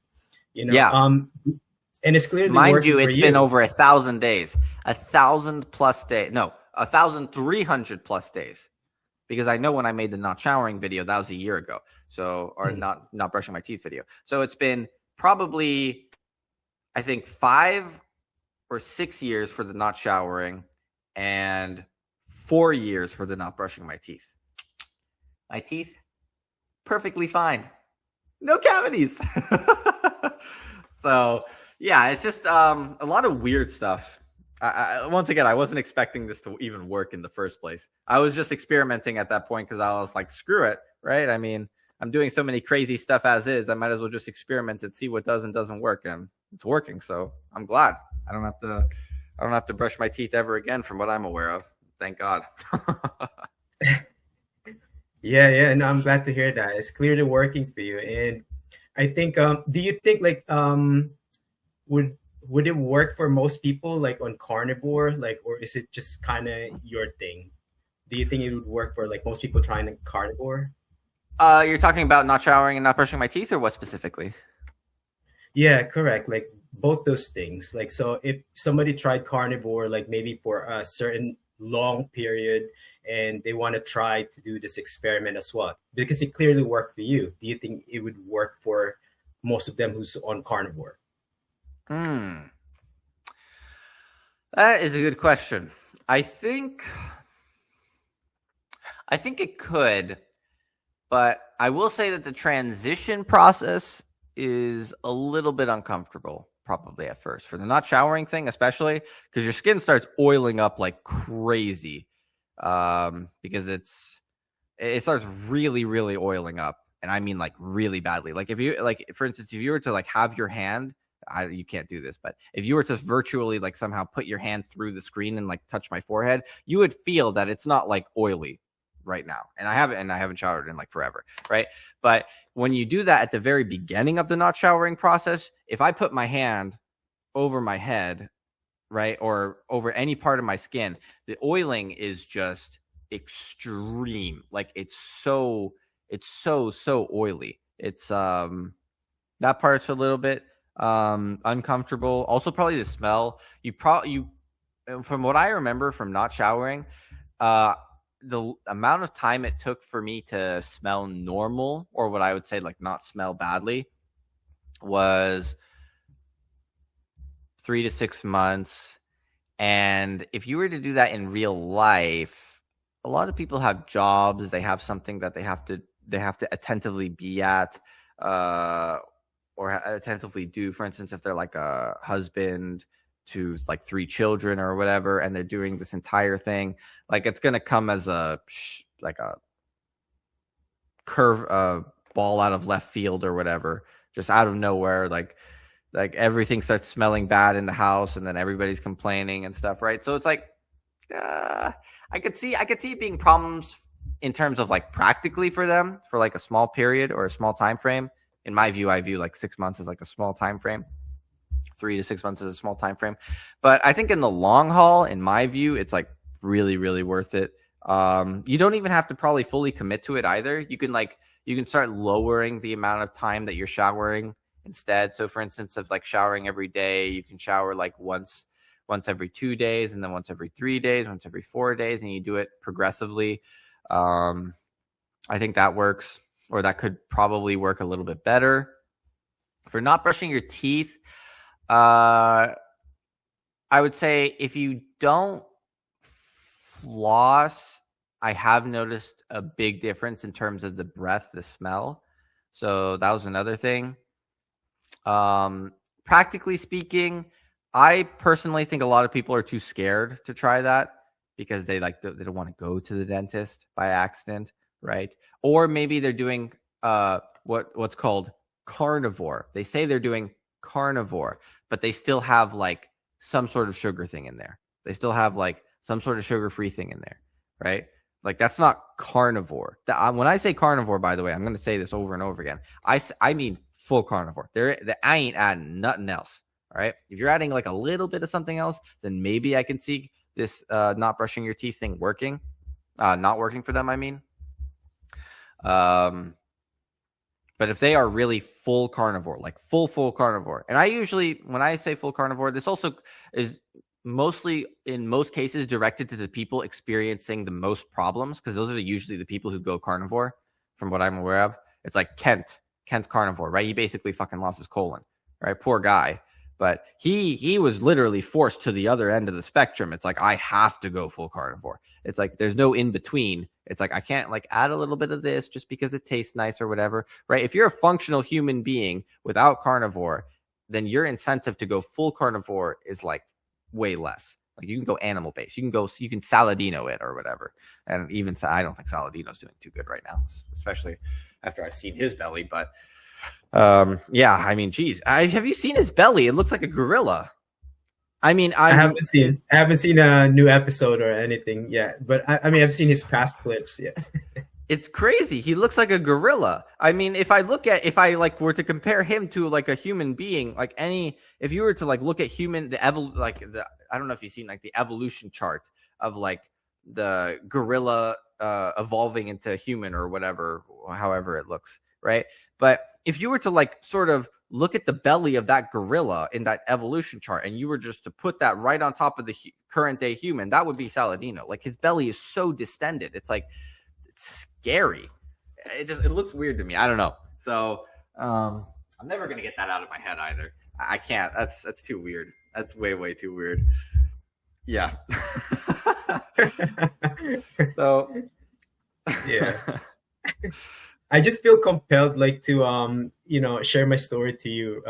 Yeah. And it's clearly Mind working you, for it's you. been over 1,000 days, 1,000+ days. No, 1,300+ days. Because I know when I made the not showering video, that was a year ago. So, or not brushing my teeth video. So it's been probably, I think, 5 or 6 years for the not showering and 4 years for the not brushing my teeth. My teeth, perfectly fine. No cavities. So yeah, it's just a lot of weird stuff. Once again, I wasn't expecting this to even work in the first place. I was just experimenting at that point because I was like, screw it, right? I mean, I'm doing so many crazy stuff as is. I might as well just experiment and see what does and doesn't work, and it's working. So I'm glad. I don't have to brush my teeth ever again, from what I'm aware of. Thank God. Yeah. No, I'm glad to hear that. It's clearly working for you. And I think, do you think, like, would it work for most people, like, on carnivore, like, or is it just kind of your thing? Do you think it would work for, like, most people trying to carnivore? You're talking about not showering and not brushing my teeth, or what specifically? Yeah, correct. Like, both those things. Like, so if somebody tried carnivore, like, maybe for a certain long period, and they want to try to do this experiment as well, because it clearly worked for you, do you think it would work for most of them who's on carnivore? That is a good question. I think it could, but I will say that the transition process is a little bit uncomfortable, probably at first, for the not showering thing, especially because your skin starts oiling up like crazy, because it starts really, really oiling up, and I mean, like, really badly. Like, if you, like, for instance, if you were to, like, have your hand, you can't do this, but if you were to virtually, like, somehow put your hand through the screen and, like, touch my forehead, you would feel that it's not, like, oily right now. And I haven't showered in, like, forever, right? But when you do that at the very beginning of the not showering process, if I put my hand over my head, right, or over any part of my skin, the oiling is just extreme. Like, it's it's so oily. It's that part's a little bit uncomfortable. Also, probably the smell. You from what I remember from not showering, the amount of time it took for me to smell normal, or what I would say like not smell badly, was 3 to 6 months. And if you were to do that in real life, a lot of people have jobs. They have something that they have to attentively be at, or attentively do. For instance, if they're like a husband to like 3 children or whatever, and they're doing this entire thing, like it's gonna come as a curve ball out of left field or whatever, just out of nowhere. Like everything starts smelling bad in the house, and then everybody's complaining and stuff, right? So it's like I could see it being problems in terms of like practically for them for like a small period or a small time frame. In my view, I view like 6 months as like a small time frame. 3 to 6 months is a small time frame. But I think in the long haul, in my view, it's like really, really worth it. You don't even have to probably fully commit to it either. You can start lowering the amount of time that you're showering instead. So for instance, of like showering every day, you can shower like once every 2 days, and then once every 3 days, once every 4 days, and you do it progressively. I think that works, or that could probably work a little bit better. For not brushing your teeth, I would say if you don't floss, I have noticed a big difference in terms of the breath, the smell. So that was another thing. Practically speaking, I personally think a lot of people are too scared to try that because they don't want to go to the dentist by accident, right? Or maybe they're doing what's called carnivore. They say they're doing carnivore, but they still have like some sort of sugar thing in there. They still have like some sort of sugar-free thing in there, right? Like that's not carnivore. When I say carnivore, by the way, I'm going to say this over and over again. I mean full carnivore. I ain't adding nothing else. All right. If you're adding like a little bit of something else, then maybe I can see this not brushing your teeth thing working. Not working for them, I mean. But if they are really full carnivore, like full carnivore, and I usually, when I say full carnivore, this also is mostly, in most cases, directed to the people experiencing the most problems, because those are usually the people who go carnivore, from what I'm aware of. It's like Kent's carnivore, right? He basically fucking lost his colon, right? Poor guy. But he was literally forced to the other end of the spectrum. It's like, I have to go full carnivore. It's like there's no in between. It's like I can't like add a little bit of this just because it tastes nice or whatever, right? If you're a functional human being without carnivore, then your incentive to go full carnivore is like way less. Like you can go animal based. You can Saladino it or whatever. And even I don't think Saladino's doing too good right now, especially after I've seen his belly. But yeah, I mean, geez, have you seen his belly? It looks like a gorilla. I mean, I haven't seen a new episode or anything yet, but I mean, I've seen his past clips. Yeah, it's crazy. He looks like a gorilla. I mean, if I like were to compare him to like a human being, like if you were to like look at I don't know if you've seen like the evolution chart of like the gorilla evolving into human or whatever, however it looks, right? But if you were to like sort of look at the belly of that gorilla in that evolution chart, and you were just to put that right on top of the current day human, that would be Saladino. Like his belly is so distended. It's like, it's scary. It looks weird to me. I don't know. So I'm never going to get that out of my head either. I can't. That's too weird. That's way too weird. Yeah. So yeah. I just feel compelled, like, to share my story to you.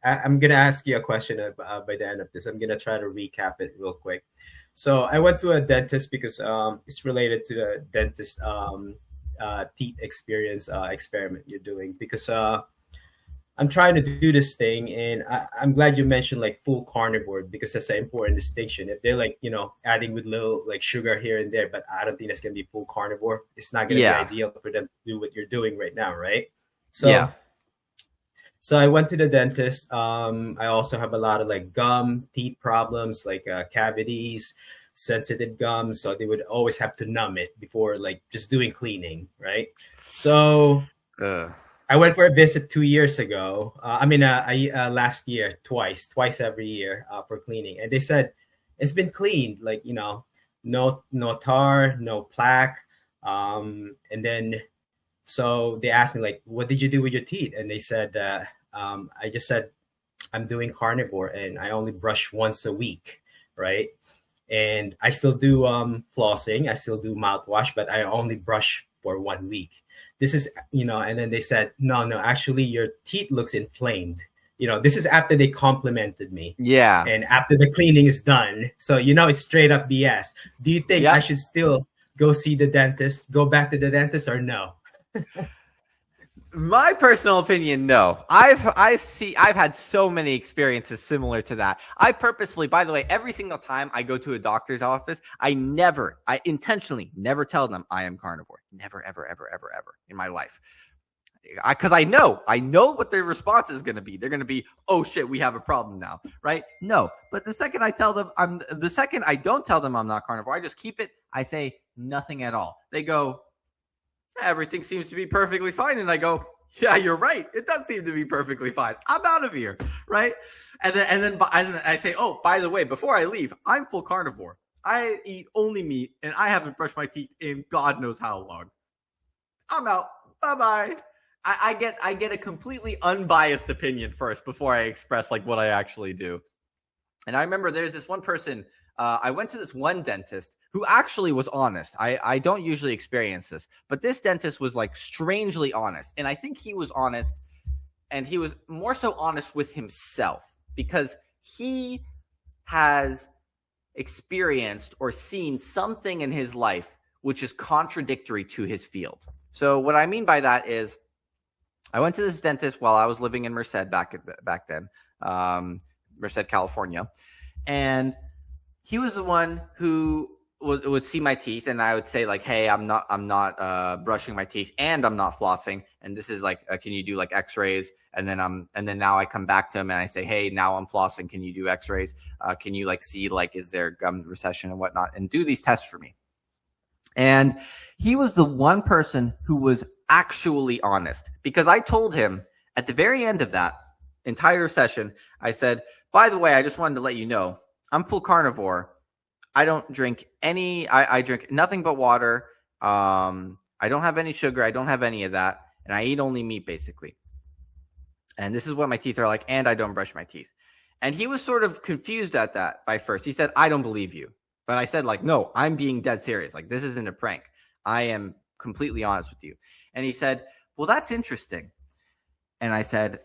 I'm gonna ask you a question by the end of this. I'm gonna try to recap it real quick. So I went to a dentist because it's related to the dentist teeth experience experiment you're doing, because I'm trying to do this thing, and I'm glad you mentioned like full carnivore, because that's an important distinction. If they're like, adding with little like sugar here and there, but I don't think that's gonna be full carnivore. It's not gonna be ideal for them to do what you're doing right now, right? So so I went to the dentist. I also have a lot of like gum, teeth problems, like cavities. sensitive gums, so they would always have to numb it before like just doing cleaning, right? So Ugh. I went for a visit 2 years ago. Last year, twice every year for cleaning, and they said it's been cleaned, like no tar, no plaque, and then so they asked me like, what did you do with your teeth? And they said, I just said I'm doing carnivore and I only brush once a week, right? And I still do flossing, I still do mouthwash, but I only brush for 1 week. This is, and then they said, no, actually your teeth looks inflamed. This is after they complimented me Yeah. and after the cleaning is done. So, it's straight up BS. Do you think I Yep. should still go see the dentist, go back to the dentist, or no? My personal opinion, no. I've had so many experiences similar to that. I purposefully, by the way, every single time I go to a doctor's office, I intentionally never tell them I am carnivore. Never, ever, ever, ever, ever in my life. Because I know what their response is going to be. They're going to be, oh shit, we have a problem now, right? No, but the second I don't tell them I'm not carnivore, I just keep it. I say nothing at all. They go, everything seems to be perfectly fine. And I go, yeah, you're right. It does seem to be perfectly fine. I'm out of here. Right. And then I say, oh, by the way, before I leave, I'm full carnivore. I eat only meat and I haven't brushed my teeth in God knows how long. I'm out. Bye-bye. I get a completely unbiased opinion first before I express like what I actually do. And I remember there's this one person, I went to this one dentist who actually was honest. I don't usually experience this, but this dentist was like strangely honest. And I think he was honest, and he was more so honest with himself because he has experienced or seen something in his life which is contradictory to his field. So what I mean by that is I went to this dentist while I was living in Merced back then, Merced, California. And he was the one who would see my teeth, and I would say like, hey, I'm not brushing my teeth and I'm not flossing. And this is like, can you do like x-rays? And then now I come back to him and I say, hey, now I'm flossing. Can you do x-rays? Can you like see, like, is there gum recession and whatnot, and do these tests for me? And he was the one person who was actually honest, because I told him at the very end of that entire session, I said, by the way, I just wanted to let you know, I'm full carnivore. I don't drink I drink nothing but water. I don't have any sugar. I don't have any of that. And I eat only meat, basically. And this is what my teeth are like. And I don't brush my teeth. And he was sort of confused at that by first. He said, I don't believe you. But I said, like, no, I'm being dead serious. Like, this isn't a prank. I am completely honest with you. And he said, well, that's interesting. And I said,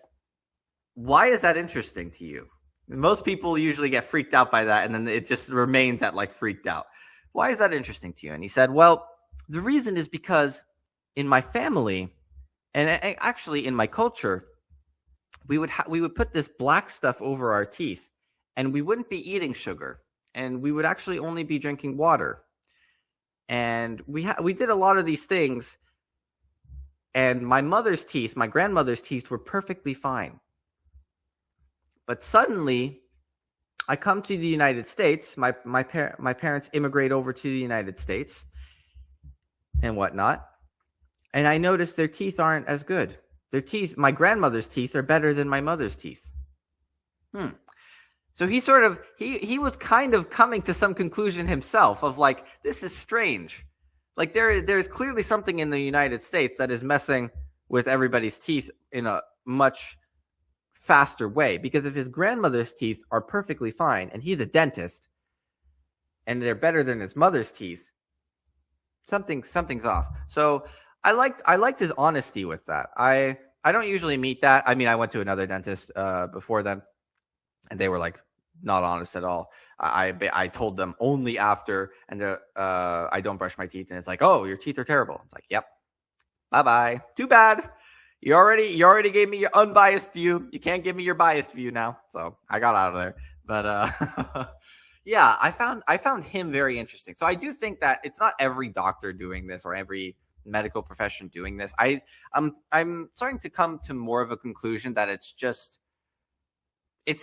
why is that interesting to you? Most people usually get freaked out by that, and then it just remains at like freaked out. Why is that interesting to you? And he said, well, the reason is because in my family and actually in my culture, we would put this black stuff over our teeth, and we wouldn't be eating sugar, and we would actually only be drinking water. And we did a lot of these things, and my grandmother's teeth were perfectly fine. But suddenly, I come to the United States. My parents immigrate over to the United States and whatnot, and I notice their teeth aren't as good. My grandmother's teeth are better than my mother's teeth. So he was kind of coming to some conclusion himself of like, this is strange. Like there's clearly something in the United States that is messing with everybody's teeth in a much faster way, because if his grandmother's teeth are perfectly fine and he's a dentist and they're better than his mother's teeth, something's off. So I liked his honesty with that. I don't usually meet that. I mean, I went to another dentist before then, and they were like not honest at all. I told them only after, and I don't brush my teeth, and it's like, oh, your teeth are terrible. It's like, yep, bye. Too bad. You already gave me your unbiased view. You can't give me your biased view now. So I got out of there. But yeah, I found him very interesting. So I do think that it's not every doctor doing this or every medical profession doing this. I'm starting to come to more of a conclusion that it's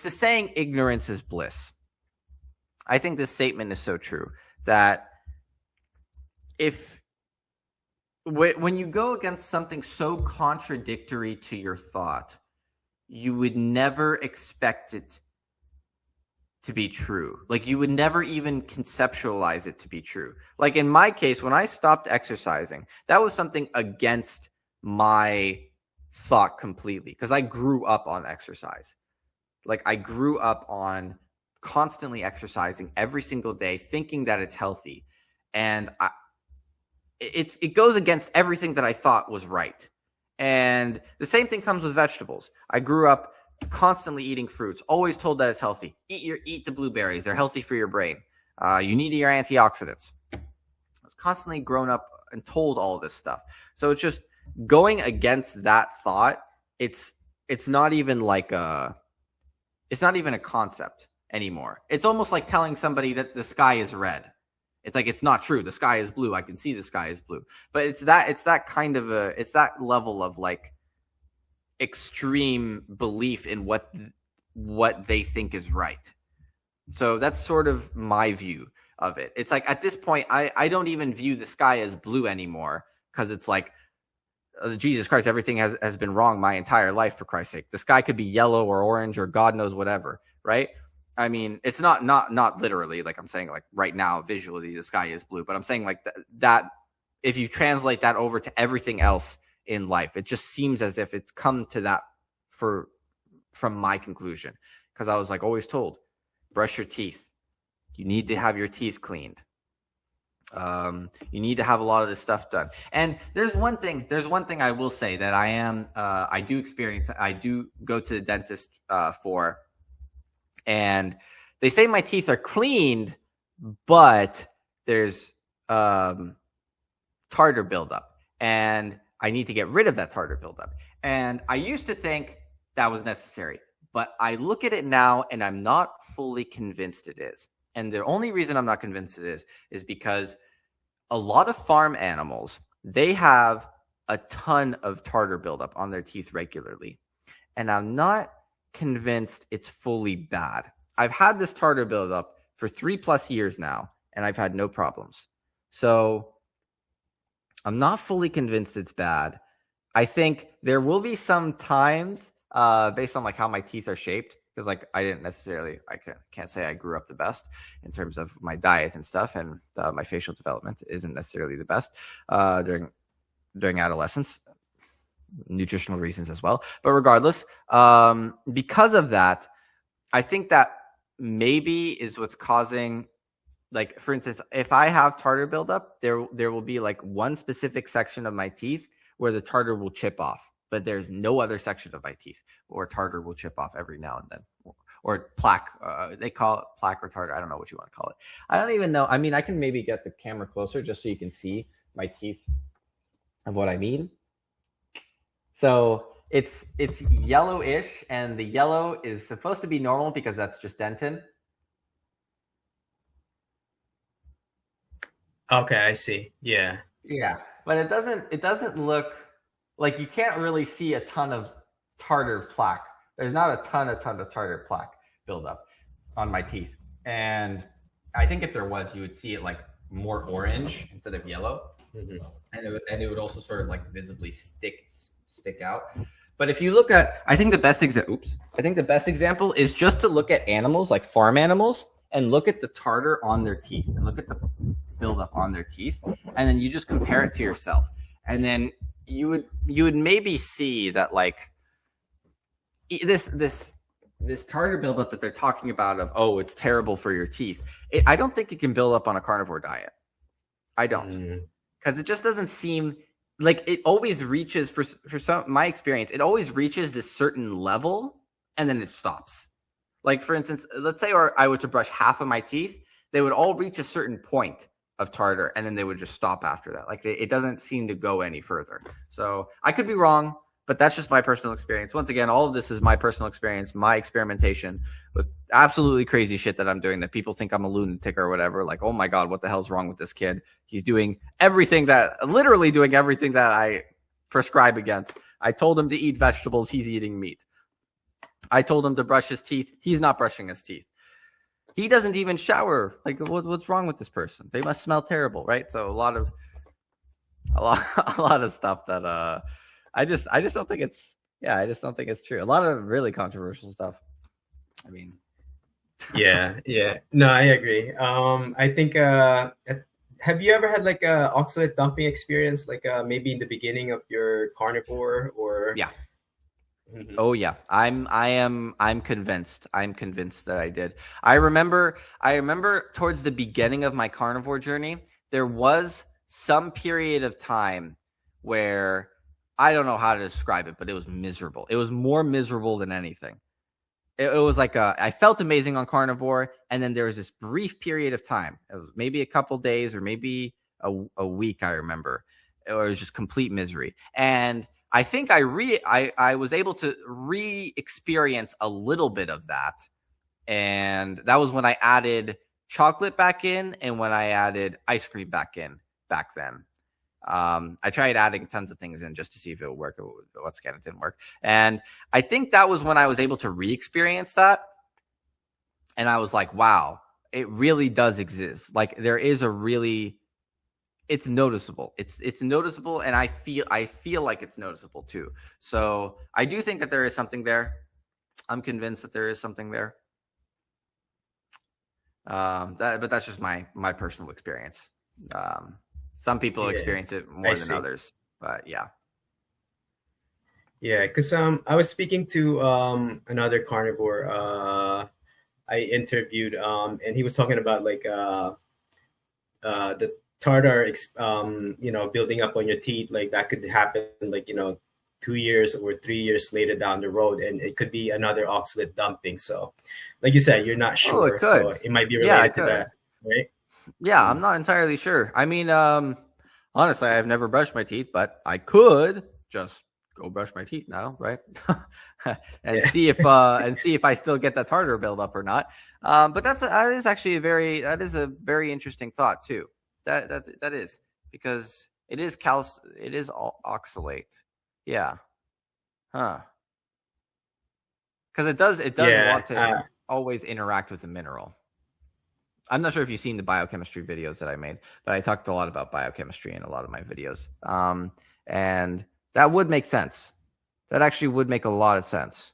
the saying ignorance is bliss. I think this statement is so true that when you go against something so contradictory to your thought, you would never expect it to be true. Like, you would never even conceptualize it to be true. Like, in my case, when I stopped exercising, that was something against my thought completely, because I grew up on exercise. Like, I grew up on constantly exercising every single day, thinking that it's healthy. And it goes against everything that I thought was right. And the same thing comes with vegetables. I grew up constantly eating fruits, always told that it's healthy. Eat the blueberries. They're healthy for your brain. You need your antioxidants. I was constantly grown up and told all this stuff. So it's just going against that thought. It's not even like it's not even a concept anymore. It's almost like telling somebody that the sky is red. It's like, it's not true. The sky is blue. I can see the sky is blue. But it's that kind of it's that level of like extreme belief in what they think is right. So that's sort of my view of it. It's like, at this point, I don't even view the sky as blue anymore, because it's like, Jesus Christ, everything has been wrong my entire life, for Christ's sake. The sky could be yellow or orange or God knows whatever, right? I mean, it's not literally, like I'm saying, like right now, visually, the sky is blue. But I'm saying like that if you translate that over to everything else in life, it just seems as if it's come to that from my conclusion. Because I was like always told, brush your teeth. You need to have your teeth cleaned. You need to have a lot of this stuff done. And there's one thing I will say that I do go to the dentist for. And they say my teeth are cleaned, but there's tartar buildup, and I need to get rid of that tartar buildup. And I used to think that was necessary, but I look at it now and I'm not fully convinced it is. And the only reason I'm not convinced it is because a lot of farm animals, they have a ton of tartar buildup on their teeth regularly. And I'm not convinced it's fully bad. I've had this tartar buildup for 3+ years now, and I've had no problems. So I'm not fully convinced it's bad. I think there will be some times, based on like how my teeth are shaped, because like I can't say I grew up the best in terms of my diet and stuff, and my facial development isn't necessarily the best during adolescence. Nutritional reasons as well. But regardless, because of that, I think that maybe is what's causing, like, for instance, if I have tartar buildup, there will be like one specific section of my teeth where the tartar will chip off, but there's no other section of my teeth where tartar will chip off every now and then. Or plaque, they call it plaque or tartar. I don't know what you want to call it. I don't even know. I mean, I can maybe get the camera closer just so you can see my teeth of what I mean. So it's yellowish, and the yellow is supposed to be normal because that's just dentin. Okay, I see. Yeah. Yeah, but it doesn't look like, you can't really see a ton of tartar plaque. There's not a ton of tartar plaque buildup on my teeth. And I think if there was, you would see it like more orange instead of yellow. Mm-hmm. And it would also sort of like visibly stick out. But if you look at, I think the best example is just to look at animals, like farm animals, and look at the tartar on their teeth and look at the buildup on their teeth, and then you just compare it to yourself, and then you would maybe see that like this tartar buildup that they're talking about of, oh, it's terrible for your teeth. I don't think it can build up on a carnivore diet. I don't, because it just doesn't seem like it always reaches, for my experience, it always reaches this certain level and then it stops. Like, for instance, let's say I were to brush half of my teeth, they would all reach a certain point of tartar and then they would just stop after that. Like, it doesn't seem to go any further. So I could be wrong, but that's just my personal experience. Once again, all of this is my personal experience, my experimentation with absolutely crazy shit that I'm doing that people think I'm a lunatic or whatever. Like, oh my God, what the hell's wrong with this kid? He's literally doing everything that I prescribe against. I told him to eat vegetables. He's eating meat. I told him to brush his teeth. He's not brushing his teeth. He doesn't even shower. Like, what's wrong with this person? They must smell terrible, right? So a lot of a lot of stuff that I just don't think it's I just don't think it's true. A lot of really controversial stuff. I mean, Yeah. No, I agree. I think have you ever had like a oxalate dumping experience, like maybe in the beginning of your carnivore or? yeah. Mhm. Oh yeah, I'm convinced. I'm convinced that I did. I remember towards the beginning of my carnivore journey, there was some period of time where I don't know how to describe it, but it was miserable. It was more miserable than anything. It was like I felt amazing on carnivore, and then there was this brief period of time. It was maybe a couple days or maybe a week, I remember. It was just complete misery. And I think I was able to re-experience a little bit of that. And that was when I added chocolate back in and when I added ice cream back in back then. I tried adding tons of things in just to see if it would work. Once again, it didn't work. And I think that was when I was able to re-experience that. And I was like, wow, it really does exist. Like there is a really, it's noticeable. It's noticeable. And I feel like it's noticeable too. So I do think that there is something there. I'm convinced that there is something there. But that's just my personal experience. Some people experience it more than others, but yeah. Yeah, because I was speaking to another carnivore I interviewed, and he was talking about like the tartar, building up on your teeth, like that could happen, like 2 years or 3 years later down the road, and it could be another oxalate dumping. So, like you said, you're not Oh, it sure, could. so it might be Yeah, related it to could. that, right? Yeah, I'm Mm. not entirely sure. I mean, honestly, I've never brushed my teeth, but I could just go brush my teeth now, right? and Yeah, see if I still get that tartar buildup or not. But that is actually a very interesting thought too. That is because it is oxalate. Yeah. Huh. Because it does yeah. want to always interact with the mineral. I'm not sure if you've seen the biochemistry videos that I made, but I talked a lot about biochemistry in a lot of my videos. And that would make sense. That actually would make a lot of sense.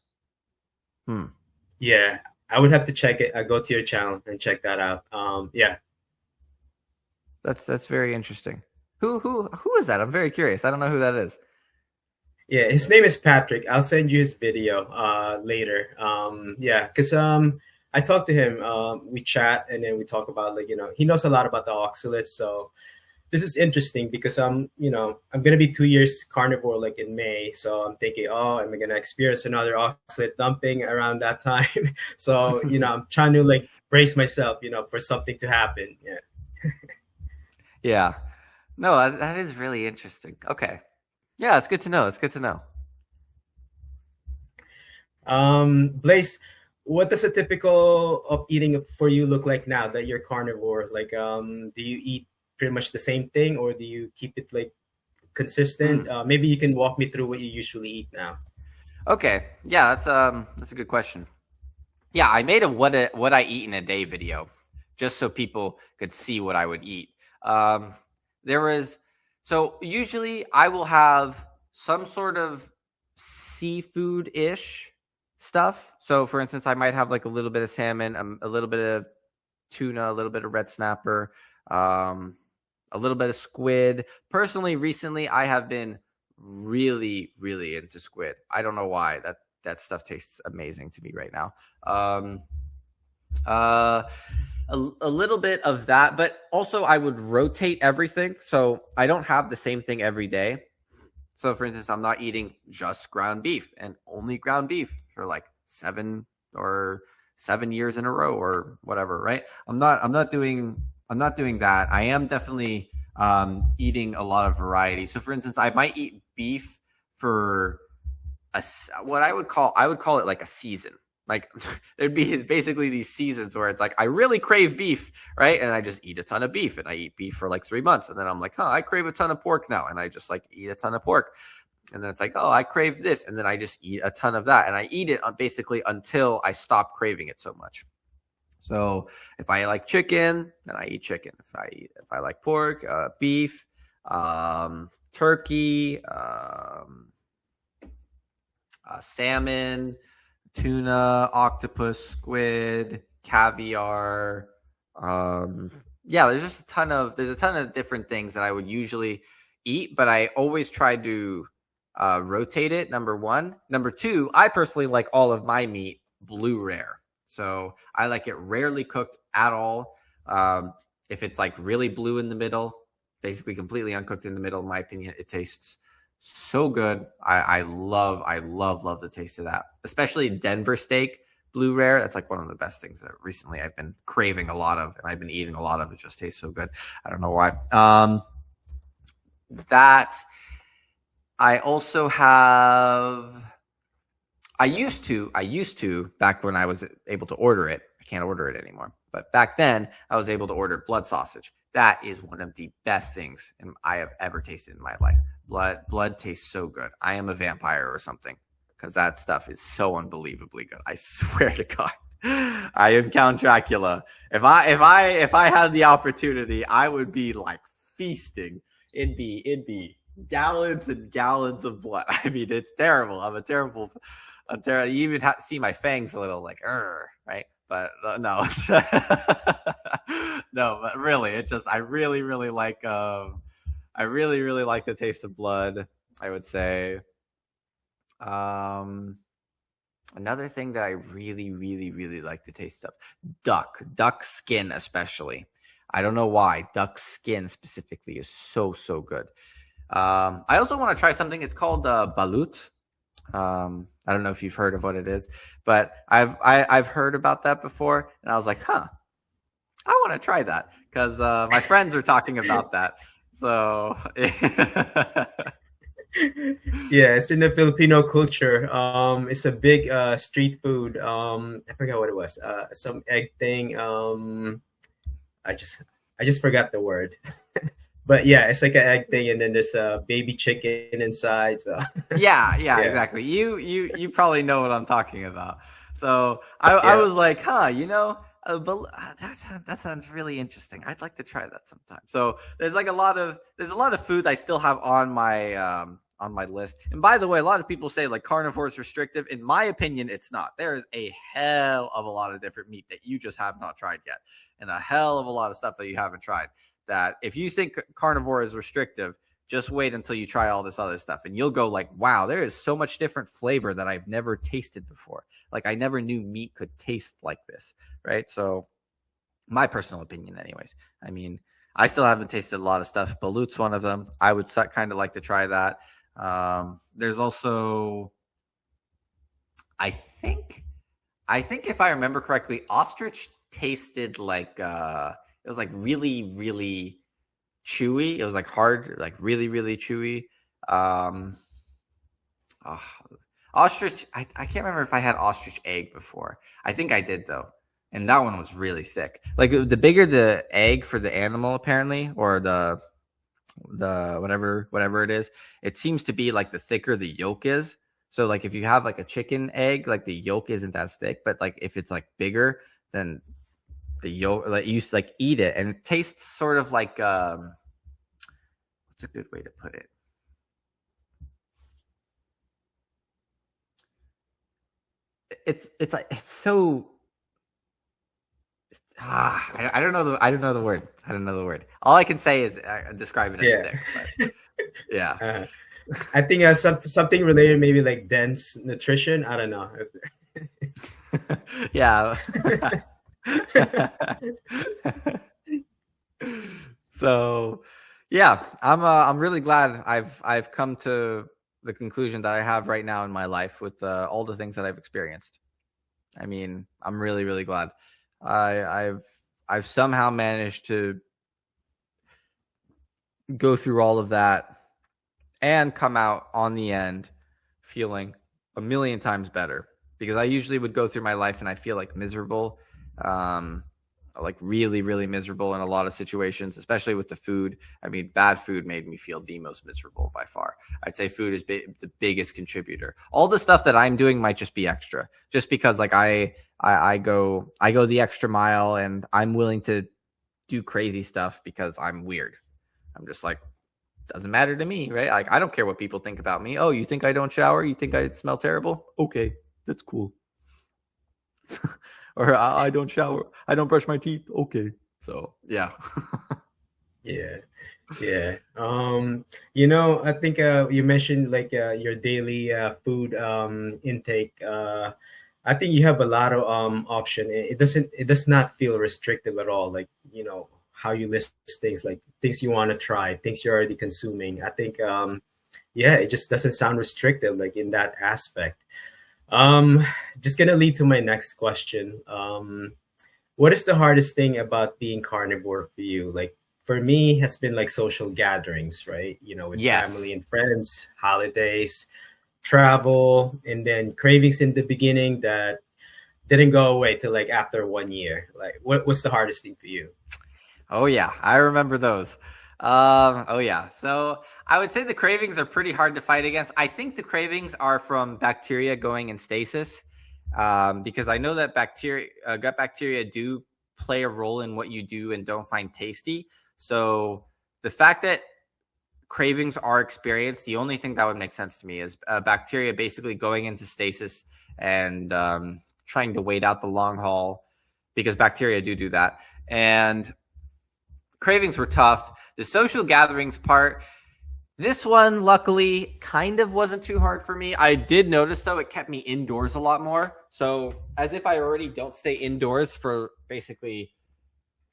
Yeah, I would have to check it. I go to your channel and check that out. Yeah, That's very interesting. Who is that? I'm very curious. I don't know who that is. yeah. His name is Patrick. I'll send you his video later. Yeah, because I talked to him. We chat and then we talk about like he knows a lot about the oxalates. So this is interesting because I'm gonna be 2 years carnivore like in May. So I'm thinking, oh, am I gonna experience another oxalate dumping around that time? So I'm trying to like brace myself, for something to happen. Yeah. Yeah. No, that is really interesting. Okay. Yeah, it's good to know. It's good to know. Blaise, what does a typical of eating for you look like now that you're carnivore? Like, do you eat pretty much the same thing, or do you keep it like consistent? Maybe you can walk me through what you usually eat now. Okay. Yeah, that's a good question. Yeah, I made a what I eat in a day video just so people could see what I would eat. So usually I will have some sort of seafood-ish stuff. So for instance, I might have like a little bit of salmon, a little bit of tuna, a little bit of red snapper, a little bit of squid. Personally, recently I have been really, really into squid. I don't know why. That stuff tastes amazing to me right now. A little bit of that, but also I would rotate everything. So I don't have the same thing every day. So for instance, I'm not eating just ground beef and only ground beef for like 7 years in a row or whatever, right? I'm not doing that. I am definitely eating a lot of variety. So for instance, I might eat beef for what I would call it like a season. Like there'd be basically these seasons where it's like I really crave beef, right? And I just eat a ton of beef, and I eat beef for like 3 months, and then I'm like, oh, I crave a ton of pork now, and I just like eat a ton of pork, and then it's like, oh, I crave this, and then I just eat a ton of that, and I eat it basically until I stop craving it so much. So if I like chicken, then I eat chicken. If I like pork, beef, turkey, salmon, tuna, octopus, squid, caviar. Yeah, there's a ton of different things that I would usually eat, but I always try to rotate it. Number one. Number two, I personally like all of my meat blue rare. So I like it rarely cooked at all. If it's like really blue in the middle, basically completely uncooked in the middle, in my opinion, it tastes so good. I love the taste of that, especially Denver steak blue rare. That's like one of the best things that recently I've been craving a lot of, and I've been eating a lot of. It just tastes so good. I don't know why. That I also have. I used to back when I was able to order it. I can't order it anymore. But back then, I was able to order blood sausage. That is one of the best things I have ever tasted in my life. Blood tastes so good. I am a vampire or something, because that stuff is so unbelievably good. I swear to God, I am Count Dracula. If I had the opportunity, I would be like feasting. It'd be gallons and gallons of blood. I mean, it's terrible. I'm terrible. You even see my fangs a little like, right? But no, no. But really, it's just I really like. I really like the taste of blood. I would say. Another thing that I really like the taste of duck skin, especially. I don't know why duck skin specifically is so good. I also want to try something. It's called balut. I don't know if you've heard of what it is, but I've heard about that before, and I was like, I want to try that because my friends are talking about that. So yeah, it's in the Filipino culture. It's a big street food. I forgot what it was. Some egg thing. I just forgot the word. But yeah, it's like an egg thing, and then there's a baby chicken inside. So yeah, yeah. exactly. You probably know what I'm talking about. So I was like, but that sounds really interesting. I'd like to try that sometime. So there's a lot of food I still have on my list. And by the way, a lot of people say like carnivore is restrictive. In my opinion, it's not. There is a hell of a lot of different meat that you just have not tried yet, and a hell of a lot of stuff that you haven't tried. That if you think carnivore is restrictive, just wait until you try all this other stuff, and you'll go like, wow, there is so much different flavor that I've never tasted before. Like I never knew meat could taste like this, right? So my personal opinion anyways. I mean, I still haven't tasted a lot of stuff. Balut's one of them. I would kind of like to try that. There's also, I think if I remember correctly, ostrich tasted like, it was like really chewy. It was like hard, like really chewy. Ostrich, I can't remember if I had ostrich egg before. I think I did though. And that one was really thick. Like the bigger the egg for the animal, apparently, or the whatever it is, it seems to be like the thicker the yolk is. So like if you have like a chicken egg, like the yolk isn't as thick, but like if it's like bigger, then the yolk, like you like eat it and it tastes sort of like what's a good way to put it? It's like it's so I don't know the word. All I can say is describe it as thick. But, yeah. I think something related, maybe like dense nutrition. I don't know. Yeah. So, yeah, I'm really glad I've come to the conclusion that I have right now in my life with all the things that I've experienced. I mean, I'm really glad. I've somehow managed to go through all of that and come out on the end feeling a million times better, because I usually would go through my life and I'd feel like miserable, like really miserable in a lot of situations, especially with the food. I mean, bad food made me feel the most miserable by far. I'd say food is the biggest contributor. All the stuff that I'm doing might just be extra, just because like I I go the extra mile, and I'm willing to do crazy stuff because I'm weird. I'm just like, doesn't matter to me, right? Like, I don't care what people think about me. Oh, you think I don't shower? You think I smell terrible? Okay, that's cool. Or I don't shower. I don't brush my teeth. Okay. So, yeah. Yeah. Yeah. I think you mentioned like your daily food intake. I think you have a lot of option. It does not feel restrictive at all. Like, how you list things, like things you want to try, things you're already consuming. I think yeah, it just doesn't sound restrictive like in that aspect. Um, just gonna lead to my next question. What is the hardest thing about being carnivore for you? Like for me, has been like social gatherings, right? With Yes. family and friends, holidays, travel, and then cravings in the beginning that didn't go away till like after 1 year. Like, what's the hardest thing for you? Oh yeah, I remember those. Oh yeah. So I would say the cravings are pretty hard to fight against. I think the cravings are from bacteria going in stasis, because I know that gut bacteria do play a role in what you do and don't find tasty. So the fact that cravings are experienced, the only thing that would make sense to me is bacteria basically going into stasis and trying to wait out the long haul, because bacteria do that. And cravings were tough. The social gatherings part, this one luckily kind of wasn't too hard for me. I did notice though it kept me indoors a lot more. So as if I already don't stay indoors for basically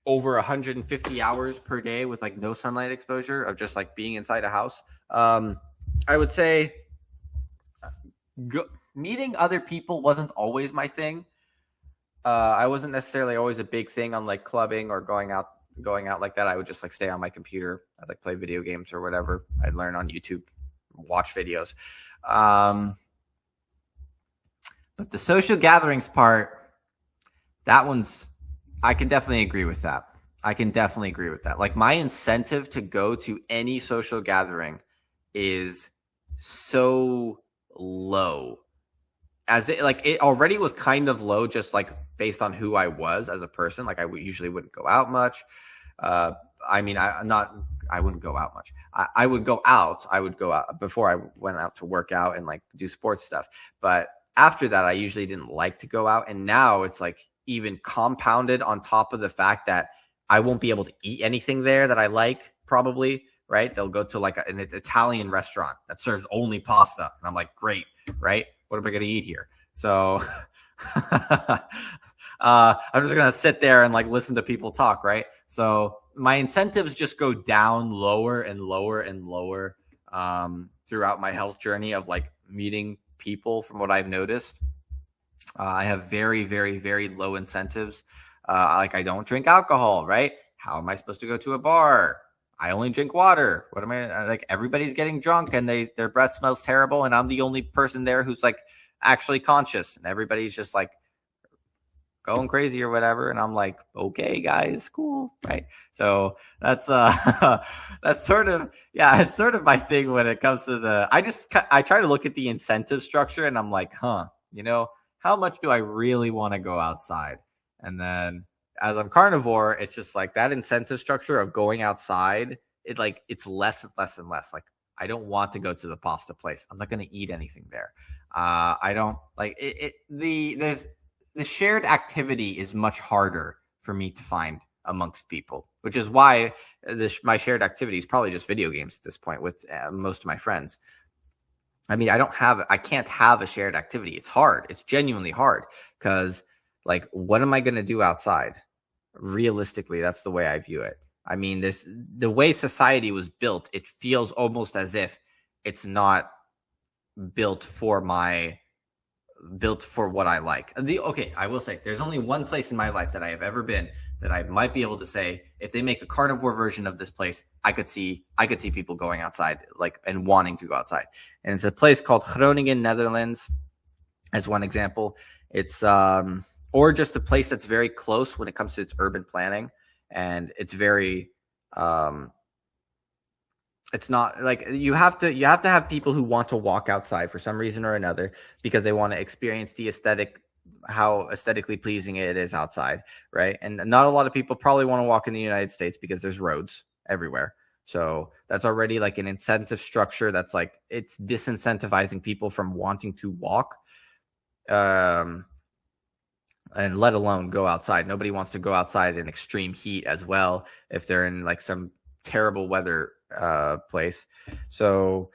over 150 hours per day with like no sunlight exposure of just like being inside a house. I would say meeting other people wasn't always my thing. I wasn't necessarily always a big thing on like clubbing or going out like that. I would just like stay on my computer. I'd like play video games or whatever. I'd learn on YouTube, watch videos. But the social gatherings part, that one's, I can definitely agree with that. Like my incentive to go to any social gathering is so low. As it already was kind of low, just like based on who I was as a person. Like usually wouldn't go out much. I mean, I wouldn't go out much. I would go out. I would go out before I went out to work out and like do sports stuff. But after that, I usually didn't like to go out. And now it's like even compounded on top of the fact that I won't be able to eat anything there that I like, probably, right? They'll go to like an Italian restaurant that serves only pasta. And I'm like, great, right? What am I going to eat here? So I'm just going to sit there and like listen to people talk, right? So my incentives just go down lower and lower and lower throughout my health journey of like meeting people. From what I've noticed, I have very, very, very low incentives. Like I don't drink alcohol, right? How am I supposed to go to a bar? I only drink water. What am I like? Everybody's getting drunk and their breath smells terrible, and I'm the only person there who's like actually conscious, and everybody's just like going crazy or whatever. And I'm like, okay, guys, cool, right? So that's that's sort of, yeah, it's sort of my thing when it comes to I try to look at the incentive structure, and I'm like, how much do I really want to go outside? And then as I'm carnivore, it's just like that incentive structure of going outside. It's less and less and less. Like I don't want to go to the pasta place. I'm not going to eat anything there. I don't like it. The shared activity is much harder for me to find amongst people, which is why my shared activity is probably just video games at this point with most of my friends. I mean, I can't have a shared activity. It's hard. It's genuinely hard because like, what am I going to do outside? Realistically, that's the way I view it. I mean, the way society was built, it feels almost as if it's not built for what I like. Okay, I will say there's only one place in my life that I have ever been that I might be able to say, if they make a carnivore version of this place, I could see people going outside, like, and wanting to go outside. And it's a place called Groningen, Netherlands, as one example. It's or just a place that's very close when it comes to its urban planning, and it's very it's not like you have to have people who want to walk outside for some reason or another because they want to experience the aesthetic how aesthetically pleasing it is outside, right? And not a lot of people probably want to walk in the United States because there's roads everywhere. So that's already like an incentive structure that's like it's disincentivizing people from wanting to walk, and let alone go outside. Nobody wants to go outside in extreme heat as well if they're in like some terrible weather place. So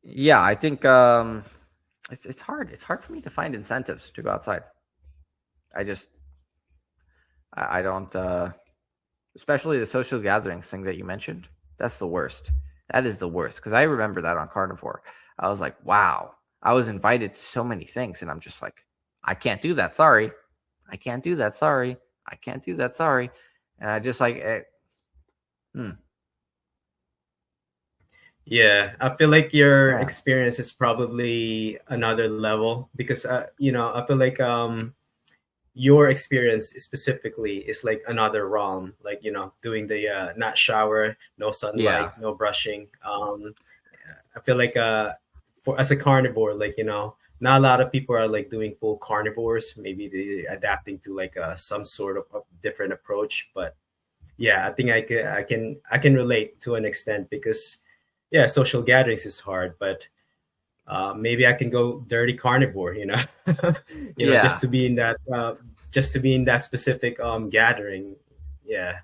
yeah, I think it's hard. It's hard for me to find incentives to go outside. I don't, especially the social gatherings thing that you mentioned. That's the worst. That is the worst. Because I remember that on Carnivore. I was like, wow, I was invited to so many things. And I'm just like, I can't do that. Sorry. I can't do that. Sorry. I can't do that. Sorry. And I just like, Yeah, I feel like your yeah. experience is probably another level because I feel like your experience specifically is like another realm. Like doing the not shower, no Yeah. sunlight, no brushing. I feel like for as a carnivore, like not a lot of people are like doing full carnivores. Maybe they're adapting to like some sort of a different approach. But yeah, I think I can relate to an extent because yeah, social gatherings is hard, but maybe I can go dirty carnivore, just Yeah. to be in that specific gathering. Yeah.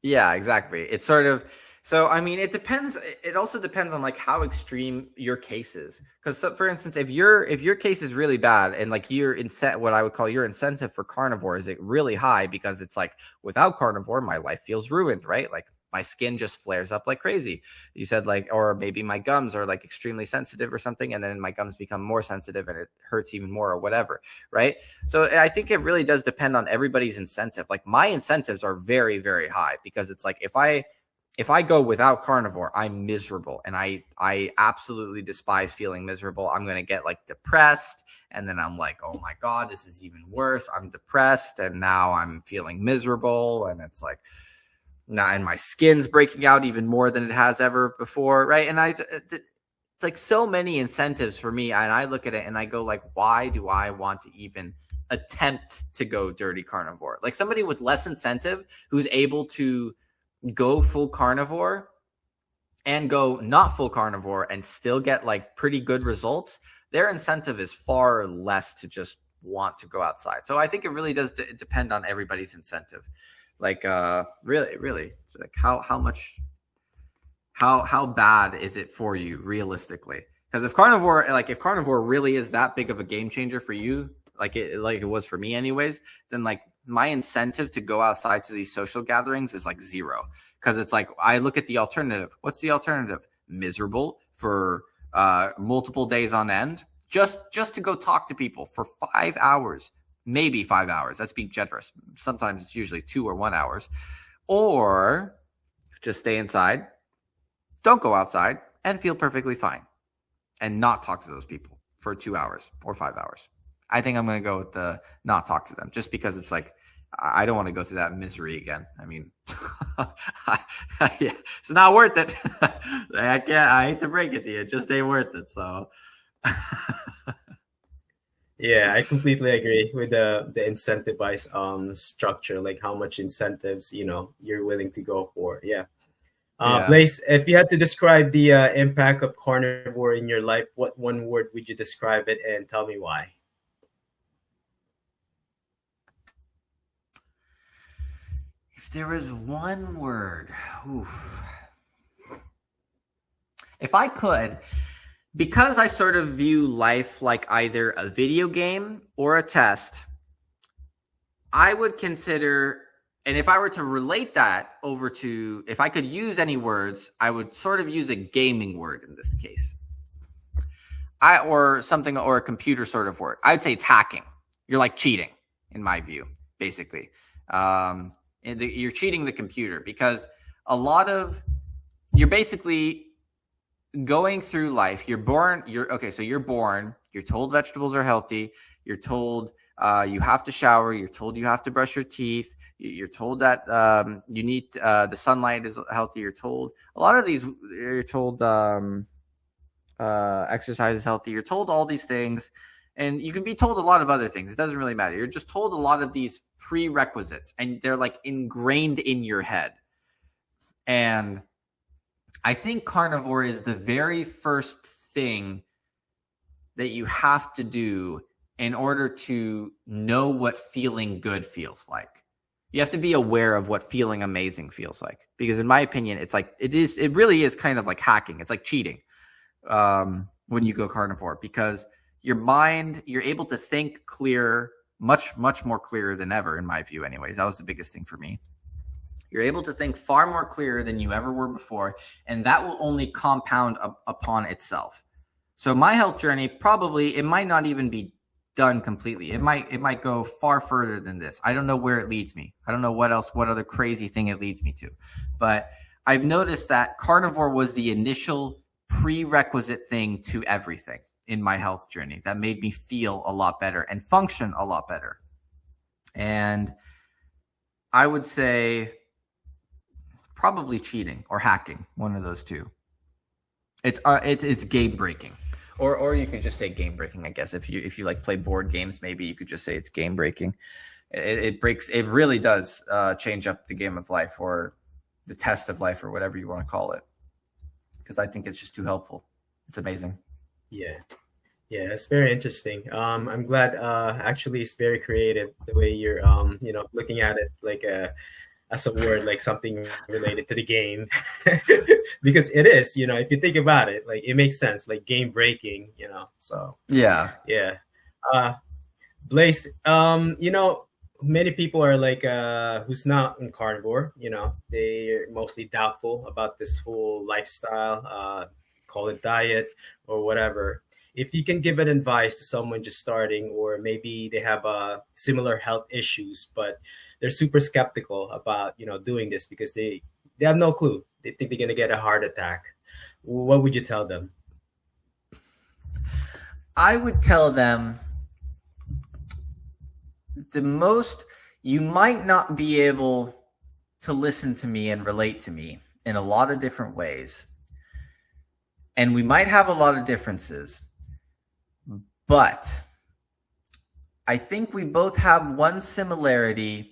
Yeah, exactly. It's sort of so. I mean, it depends. It also depends on like how extreme your case is. Because, so, for instance, if your case is really bad and like what I would call your incentive for carnivore is it really high because it's like without carnivore, my life feels ruined, right? Like my skin just flares up like crazy. You said like, or maybe my gums are like extremely sensitive or something, and then my gums become more sensitive and it hurts even more or whatever, right? So I think it really does depend on everybody's incentive. Like my incentives are very, very high because it's like if I go without carnivore, I'm miserable and I absolutely despise feeling miserable. I'm going to get like depressed and then I'm like, "Oh my god, this is even worse. I'm depressed and now I'm feeling miserable and it's like now and my skin's breaking out even more than it has ever before, right?" And it's like so many incentives for me and I look at it and I go like, "Why do I want to even attempt to go dirty carnivore?" Like somebody with less incentive who's able to go full carnivore and go not full carnivore and still get like pretty good results, their incentive is far less to just want to go outside. So I think it really does depend on everybody's incentive. Like really like how bad is it for you realistically? Because if carnivore really is that big of a game changer for you, like it was for me anyways, then like my incentive to go outside to these social gatherings is like zero. Because it's like I look at the alternative. What's the alternative? Miserable for multiple days on end, just to go talk to people for 5 hours, maybe 5 hours. That's being generous. Sometimes it's usually 2 or 1 hours, or just stay inside, don't go outside, and feel perfectly fine, and not talk to those people for 2 hours or 5 hours. I think I'm going to go with the not talk to them just because it's like, I don't want to go through that misery again. I mean, yeah, it's not worth it. I hate to break it to you. It just ain't worth it. So, Yeah, I completely agree with the incentivized structure, like how much incentives you're willing to go for. Yeah. yeah. Blaise, if you had to describe the impact of carnivore in your life, what one word would you describe it and tell me why? If there was one word, oof. If I could, because I sort of view life like either a video game or a test, I would consider, and if I were to relate that over to, if I could use any words, I would sort of use a gaming word in this case. Or something, or a computer sort of word. I'd say it's hacking. You're like cheating, in my view, basically. You're cheating the computer because you're basically going through life. You're born. So you're born. You're told vegetables are healthy. You're told you have to shower. You're told you have to brush your teeth. You're told that you need the sunlight is healthy. You're told a lot of these. You're told exercise is healthy. You're told all these things, And you can be told a lot of other things. It doesn't really matter. You're just told a lot of these prerequisites, and they're like ingrained in your head. And I think carnivore is the very first thing that you have to do in order to know what feeling good feels like. You have to be aware of what feeling amazing feels like. Because in my opinion, it really is kind of like hacking. It's like cheating when you go carnivore, because your mind, you're able to think clear, much, much more clearer than ever, in my view anyways. That was the biggest thing for me. You're able to think far more clearer than you ever were before, and that will only compound upon itself. So my health journey, probably, it might not even be done completely. It might go far further than this. I don't know where it leads me. I don't know what other crazy thing it leads me to. But I've noticed that carnivore was the initial prerequisite thing to everything in my health journey that made me feel a lot better and function a lot better. And I would say probably cheating or hacking, one of those two. It's game breaking. Or you could just say game breaking, I guess. If you like play board games, maybe you could just say it's game breaking. It really does change up the game of life, or the test of life, or whatever you want to call it. Because I think it's just too helpful. It's amazing. Yeah. Yeah, it's very interesting. I'm glad actually it's very creative the way you're looking at it like as a word, like something related to the game. Because it is, if you think about it, like it makes sense, like game breaking, so Yeah. yeah. Blaise, many people are like who's not in carnivore, they're mostly doubtful about this whole lifestyle, call it diet or whatever. If you can give an advice to someone just starting, or maybe they have similar health issues, but they're super skeptical about doing this because they have no clue. They think they're gonna get a heart attack. What would you tell them? I would tell them you might not be able to listen to me and relate to me in a lot of different ways. And we might have a lot of differences. But I think we both have one similarity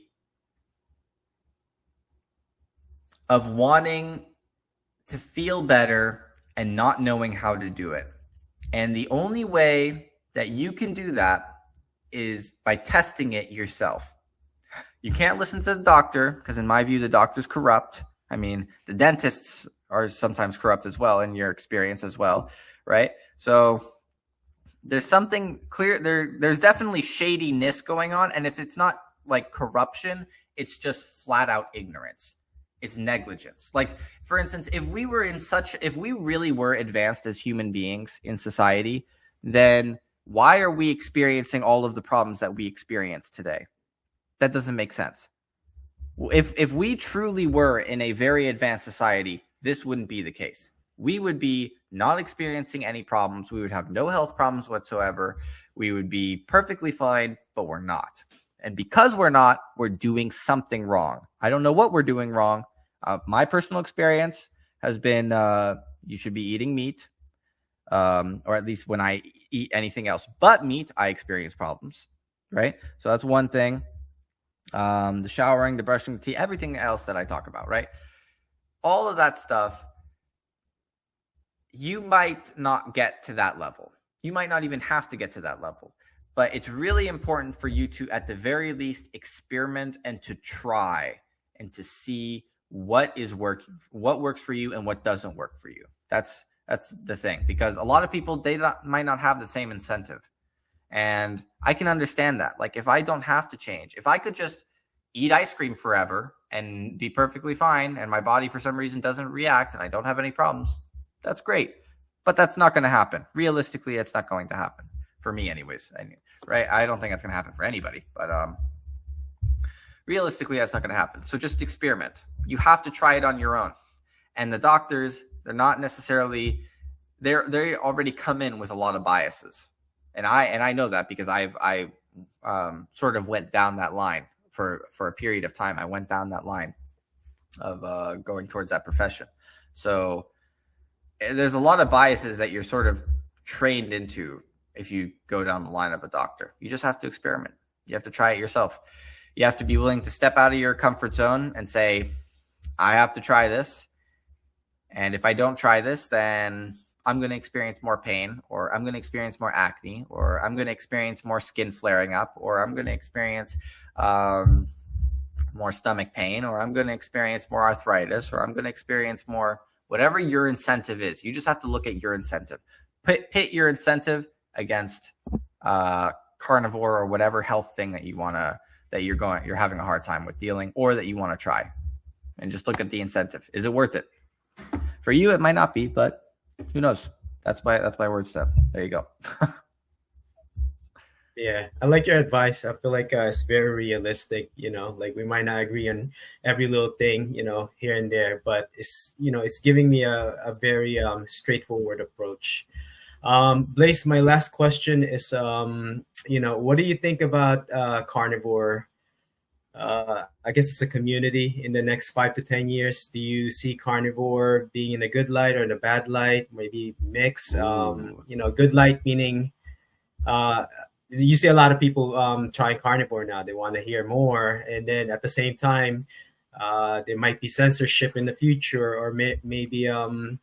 of wanting to feel better and not knowing how to do it. And the only way that you can do that is by testing it yourself. You can't listen to the doctor, because in my view, the doctor's corrupt. I mean, the dentists are sometimes corrupt as well, in your experience as well, right? So there's something clear. There's definitely shadiness going on. And if it's not like corruption, it's just flat out ignorance. It's negligence. Like, for instance, if we really were advanced as human beings in society, then why are we experiencing all of the problems that we experience today? That doesn't make sense. If we truly were in a very advanced society, this wouldn't be the case. We would be not experiencing any problems. We would have no health problems whatsoever. We would be perfectly fine, but we're not. And because we're not, we're doing something wrong. I don't know what we're doing wrong. My personal experience has been you should be eating meat, or at least when I eat anything else but meat, I experience problems, right? So that's one thing. The showering, the brushing the teeth, everything else that I talk about, right? All of that stuff, you might not get to that level. You might not even have to get to that level. But it's really important for you to, at the very least, experiment and to try and to see what is working, what works for you and what doesn't work for you. That's the thing, because a lot of people, might not have the same incentive. And I can understand that. Like, if I don't have to change, if I could just eat ice cream forever and be perfectly fine, and my body for some reason doesn't react and I don't have any problems, that's great. But that's not going to happen. Realistically, it's not going to happen. For me anyways, right? I don't think that's going to happen for anybody, but realistically, that's not going to happen. So just experiment. You have to try it on your own. And the doctors, they're not necessarily, they already come in with a lot of biases. And I know that because I sort of went down that line for a period of time. I went down that line of going towards that profession. So there's a lot of biases that you're sort of trained into if you go down the line of a doctor. You just have to experiment. You have to try it yourself. You have to be willing to step out of your comfort zone and say, I have to try this. And if I don't try this, then I'm going to experience more pain, or I'm going to experience more acne, or I'm going to experience more skin flaring up, or I'm going to experience more stomach pain, or I'm going to experience more arthritis, or I'm going to experience more, whatever your incentive is. You just have to look at your incentive. Pit your incentive against carnivore or whatever health thing that you're having a hard time with dealing, or that you want to try, and just look at the incentive. Is it worth it? For you, it might not be, but who knows? That's my word stuff. There you go. Yeah, I like your advice. I feel like it's very realistic. Like we might not agree on every little thing, here and there, but it's giving me a very straightforward approach. Blaise, my last question is, what do you think about carnivore? I guess it's a community in the next 5 to 10 years. Do you see carnivore being in a good light or in a bad light? Maybe mix. Good light meaning you see a lot of people trying carnivore now. They want to hear more, and then at the same time, there might be censorship in the future, or maybe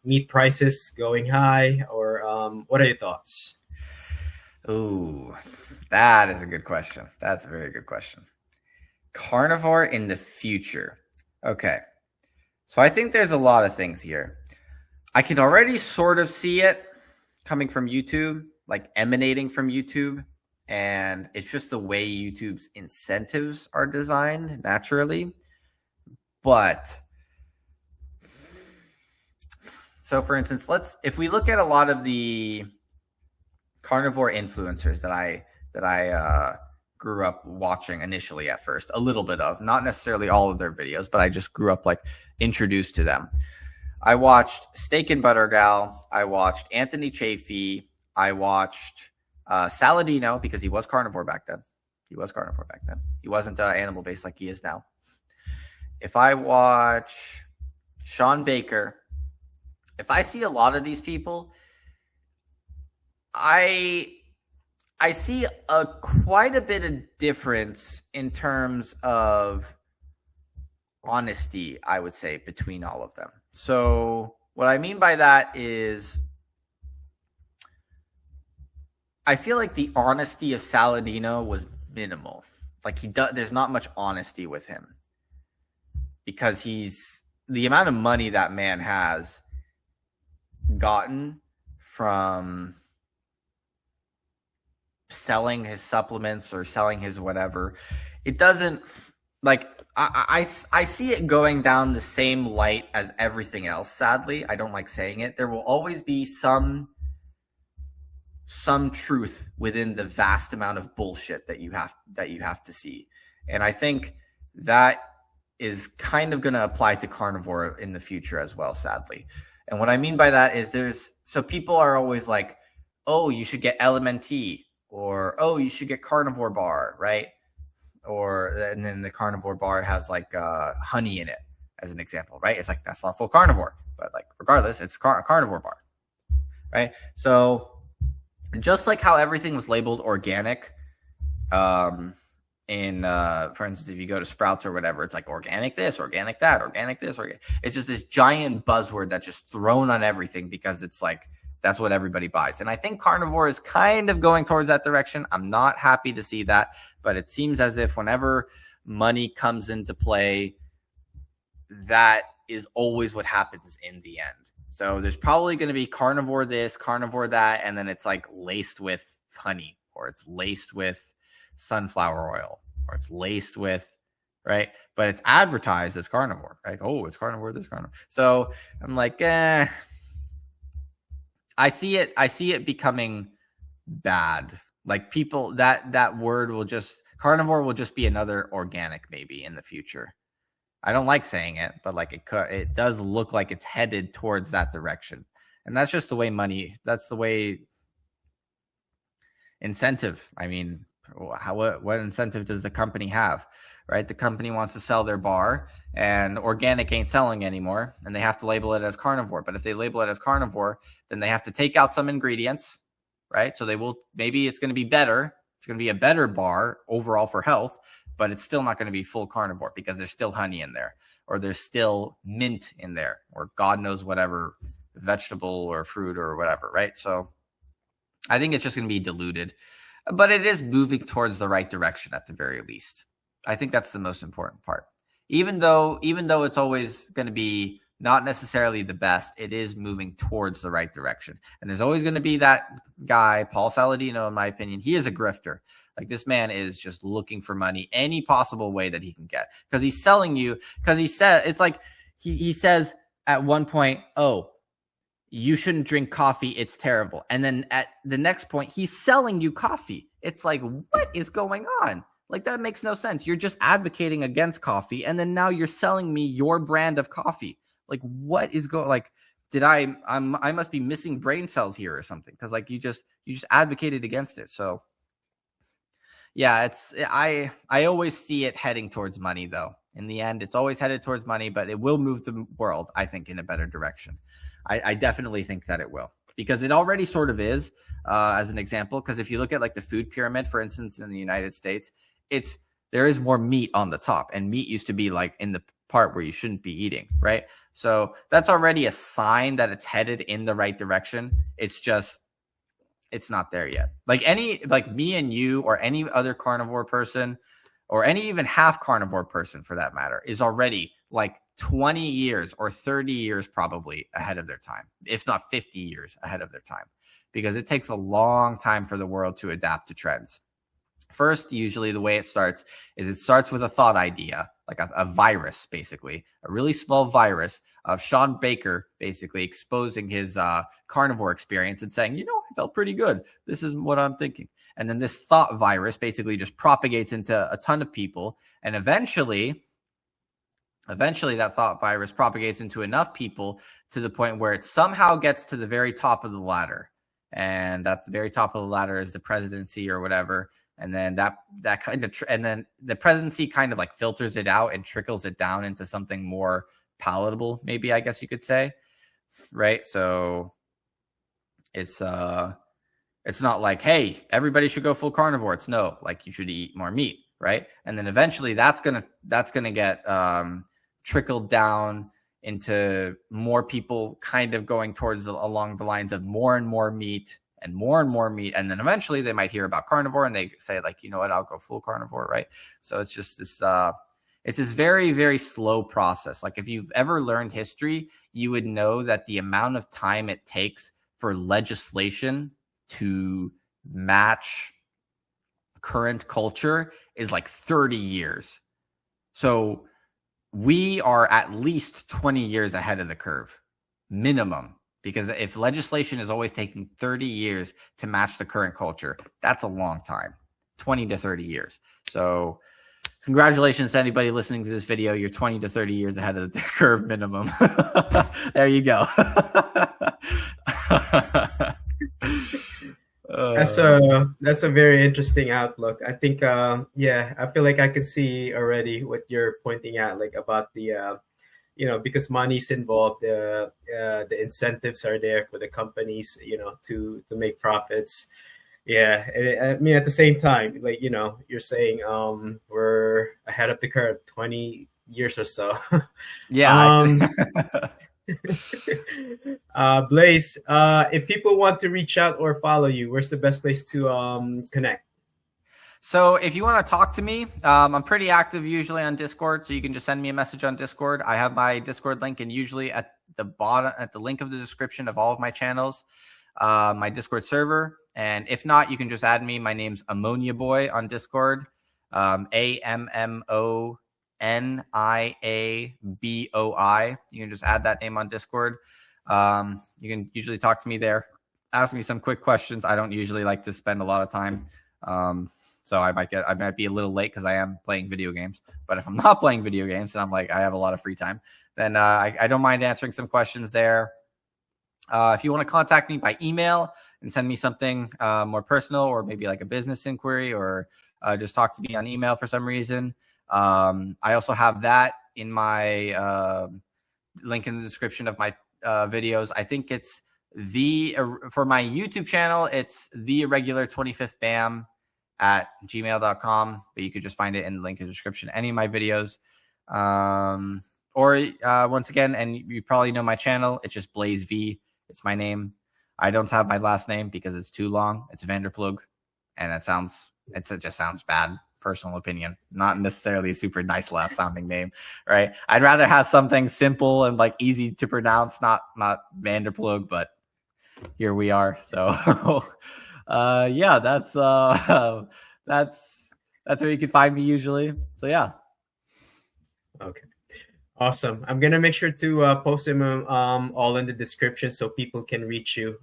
meat prices going high. Or what are your thoughts? Ooh, that is a good question. That's a very good question. Carnivore in the future. Okay. So I think there's a lot of things here. I can already sort of see it coming from YouTube, like emanating from YouTube. And it's just the way YouTube's incentives are designed naturally. But so for instance, if we look at a lot of the carnivore influencers that I grew up watching initially at first, a little bit of, not necessarily all of their videos, but I just grew up like introduced to them. I watched Steak and Butter Gal. I watched Anthony Chafee. I watched Saladino, because he was carnivore back then. He wasn't animal based like he is now. If I watch Sean Baker, if I see a lot of these people, I see quite a bit of difference in terms of honesty, I would say, between all of them. So what I mean by that is I feel like the honesty of Saladino was minimal. Like there's not much honesty with him, because the amount of money that man has gotten from selling his supplements or selling his whatever, it doesn't, like, I see it going down the same light as everything else. Sadly, I don't like saying it. There will always be some truth within the vast amount of bullshit that you have to see. And I think that is kind of going to apply to carnivore in the future as well, sadly. And what I mean by that is so people are always like, oh, you should get LMNT, or, oh, you should get carnivore bar, right? And then the carnivore bar has like honey in it, as an example, right? It's like, that's not full carnivore, but like regardless, it's carnivore bar, right? So just like how everything was labeled organic, for instance, if you go to Sprouts or whatever, it's like organic this, organic that, organic this, it's just this giant buzzword that's just thrown on everything, because it's like, that's what everybody buys. And I think carnivore is kind of going towards that direction. I'm not happy to see that, but it seems as if whenever money comes into play, that is always what happens in the end. So there's probably going to be carnivore this, carnivore that, and then it's like laced with honey, or it's laced with sunflower oil, or it's laced with, right? But it's advertised as carnivore, right? Oh, it's carnivore this, carnivore. So I'm like, I see it becoming bad. Like people, that word will just, carnivore will just be another organic maybe in the future. I don't like saying it, but like it does look like it's headed towards that direction. And that's just the way that's the way incentive. I mean, what incentive does the company have, right? The company wants to sell their bar, and organic ain't selling anymore, and they have to label it as carnivore. But if they label it as carnivore, then they have to take out some ingredients, right? So maybe it's going to be better. It's going to be a better bar overall for health, but it's still not going to be full carnivore because there's still honey in there, or there's still mint in there, or God knows whatever vegetable or fruit or whatever, right? So I think it's just going to be diluted, but it is moving towards the right direction at the very least. I think that's the most important part. Even though it's always going to be not necessarily the best, it is moving towards the right direction. And there's always going to be that guy, Paul Saladino, in my opinion. He is a grifter. Like, this man is just looking for money any possible way that he can get, because he's selling you, because he said, it's like he says at one point, oh, you shouldn't drink coffee, it's terrible. And then at the next point, he's selling you coffee. It's like, what is going on? Like, that makes no sense. You're just advocating against coffee, and then now you're selling me your brand of coffee. Like, what is going, like, I must be missing brain cells here or something, because like you just advocated against it. So yeah, I always see it heading towards money, though. In the end, it's always headed towards money, but it will move the world, I think, in a better direction. I definitely think that it will, because it already sort of is, as an example. Because if you look at like the food pyramid, for instance, in the United States, there is more meat on the top, and meat used to be like in the part where you shouldn't be eating, right? So that's already a sign that it's headed in the right direction. It's not there yet. Like me and you, or any other carnivore person, or any even half carnivore person for that matter, is already like 20 years or 30 years probably ahead of their time, if not 50 years ahead of their time, because it takes a long time for the world to adapt to trends. First, usually the way it starts with a thought idea, like a virus, basically, a really small virus of Sean Baker basically exposing his carnivore experience and saying, I felt pretty good. This is what I'm thinking. And then this thought virus basically just propagates into a ton of people. And eventually that thought virus propagates into enough people to the point where it somehow gets to the very top of the ladder. And at the very top of the ladder is the presidency or whatever. And then that kind of, and then the presidency kind of like filters it out and trickles it down into something more palatable, maybe, I guess you could say, right? So it's not like, hey, everybody should go full carnivore. It's no, like, you should eat more meat, right? And then eventually that's gonna get trickled down into more people kind of going towards along the lines of more and more meat. And more meat, and then eventually they might hear about carnivore and they say, like, you know what, I'll go full carnivore, right? So it's just this it's this very, very slow process. Like, if you've ever learned history, you would know that the amount of time it takes for legislation to match current culture is like 30 years. So we are at least 20 years ahead of the curve, minimum. Because if legislation is always taking 30 years to match the current culture, that's a long time, 20 to 30 years. So congratulations to anybody listening to this video. You're 20 to 30 years ahead of the curve minimum. There you go. That's a very interesting outlook. I think, I feel like I could see already what you're pointing out, like about the, because money's involved, the incentives are there for the companies, to make profits. Yeah. I mean, at the same time, like, you're saying, we're ahead of the curve 20 years or so. Yeah. Blaise, if people want to reach out or follow you, where's the best place to connect? So if you want to talk to me, I'm pretty active usually on Discord, so you can just send me a message on Discord. I have my Discord link, and usually at the bottom, at the link of the description of all of my channels, my Discord server. And if not, you can just add me. My name's Ammonia Boy on Discord, AMMONIABOI. You can just add that name on Discord. You can usually talk to me there. Ask me some quick questions. I don't usually like to spend a lot of time. So I might be a little late because I am playing video games. But if I'm not playing video games and I'm like, I have a lot of free time, then I don't mind answering some questions there. If you want to contact me by email and send me something more personal, or maybe like a business inquiry, or just talk to me on email for some reason, I also have that in my link in the description of my videos. I think it's For my YouTube channel, it's the irregular 25th BAM at gmail.com, but you could just find it in the link in the description. Any of my videos. Once again, and you probably know my channel, it's just Blaise V. It's my name. I don't have my last name because it's too long. It's Vanderplug, and it just sounds bad. Personal opinion, not necessarily a super nice last sounding name, right? I'd rather have something simple and like easy to pronounce, not Vanderplug, but here we are. So yeah, that's where you can find me usually. So yeah. Okay. Awesome. I'm gonna make sure to post them all in the description so people can reach you.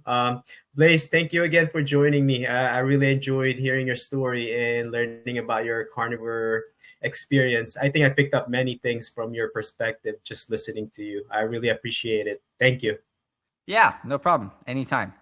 Blaise, thank you again for joining me. I really enjoyed hearing your story and learning about your carnivore experience. I think I picked up many things from your perspective just listening to you. I really appreciate it. Thank you. Yeah, no problem. Anytime.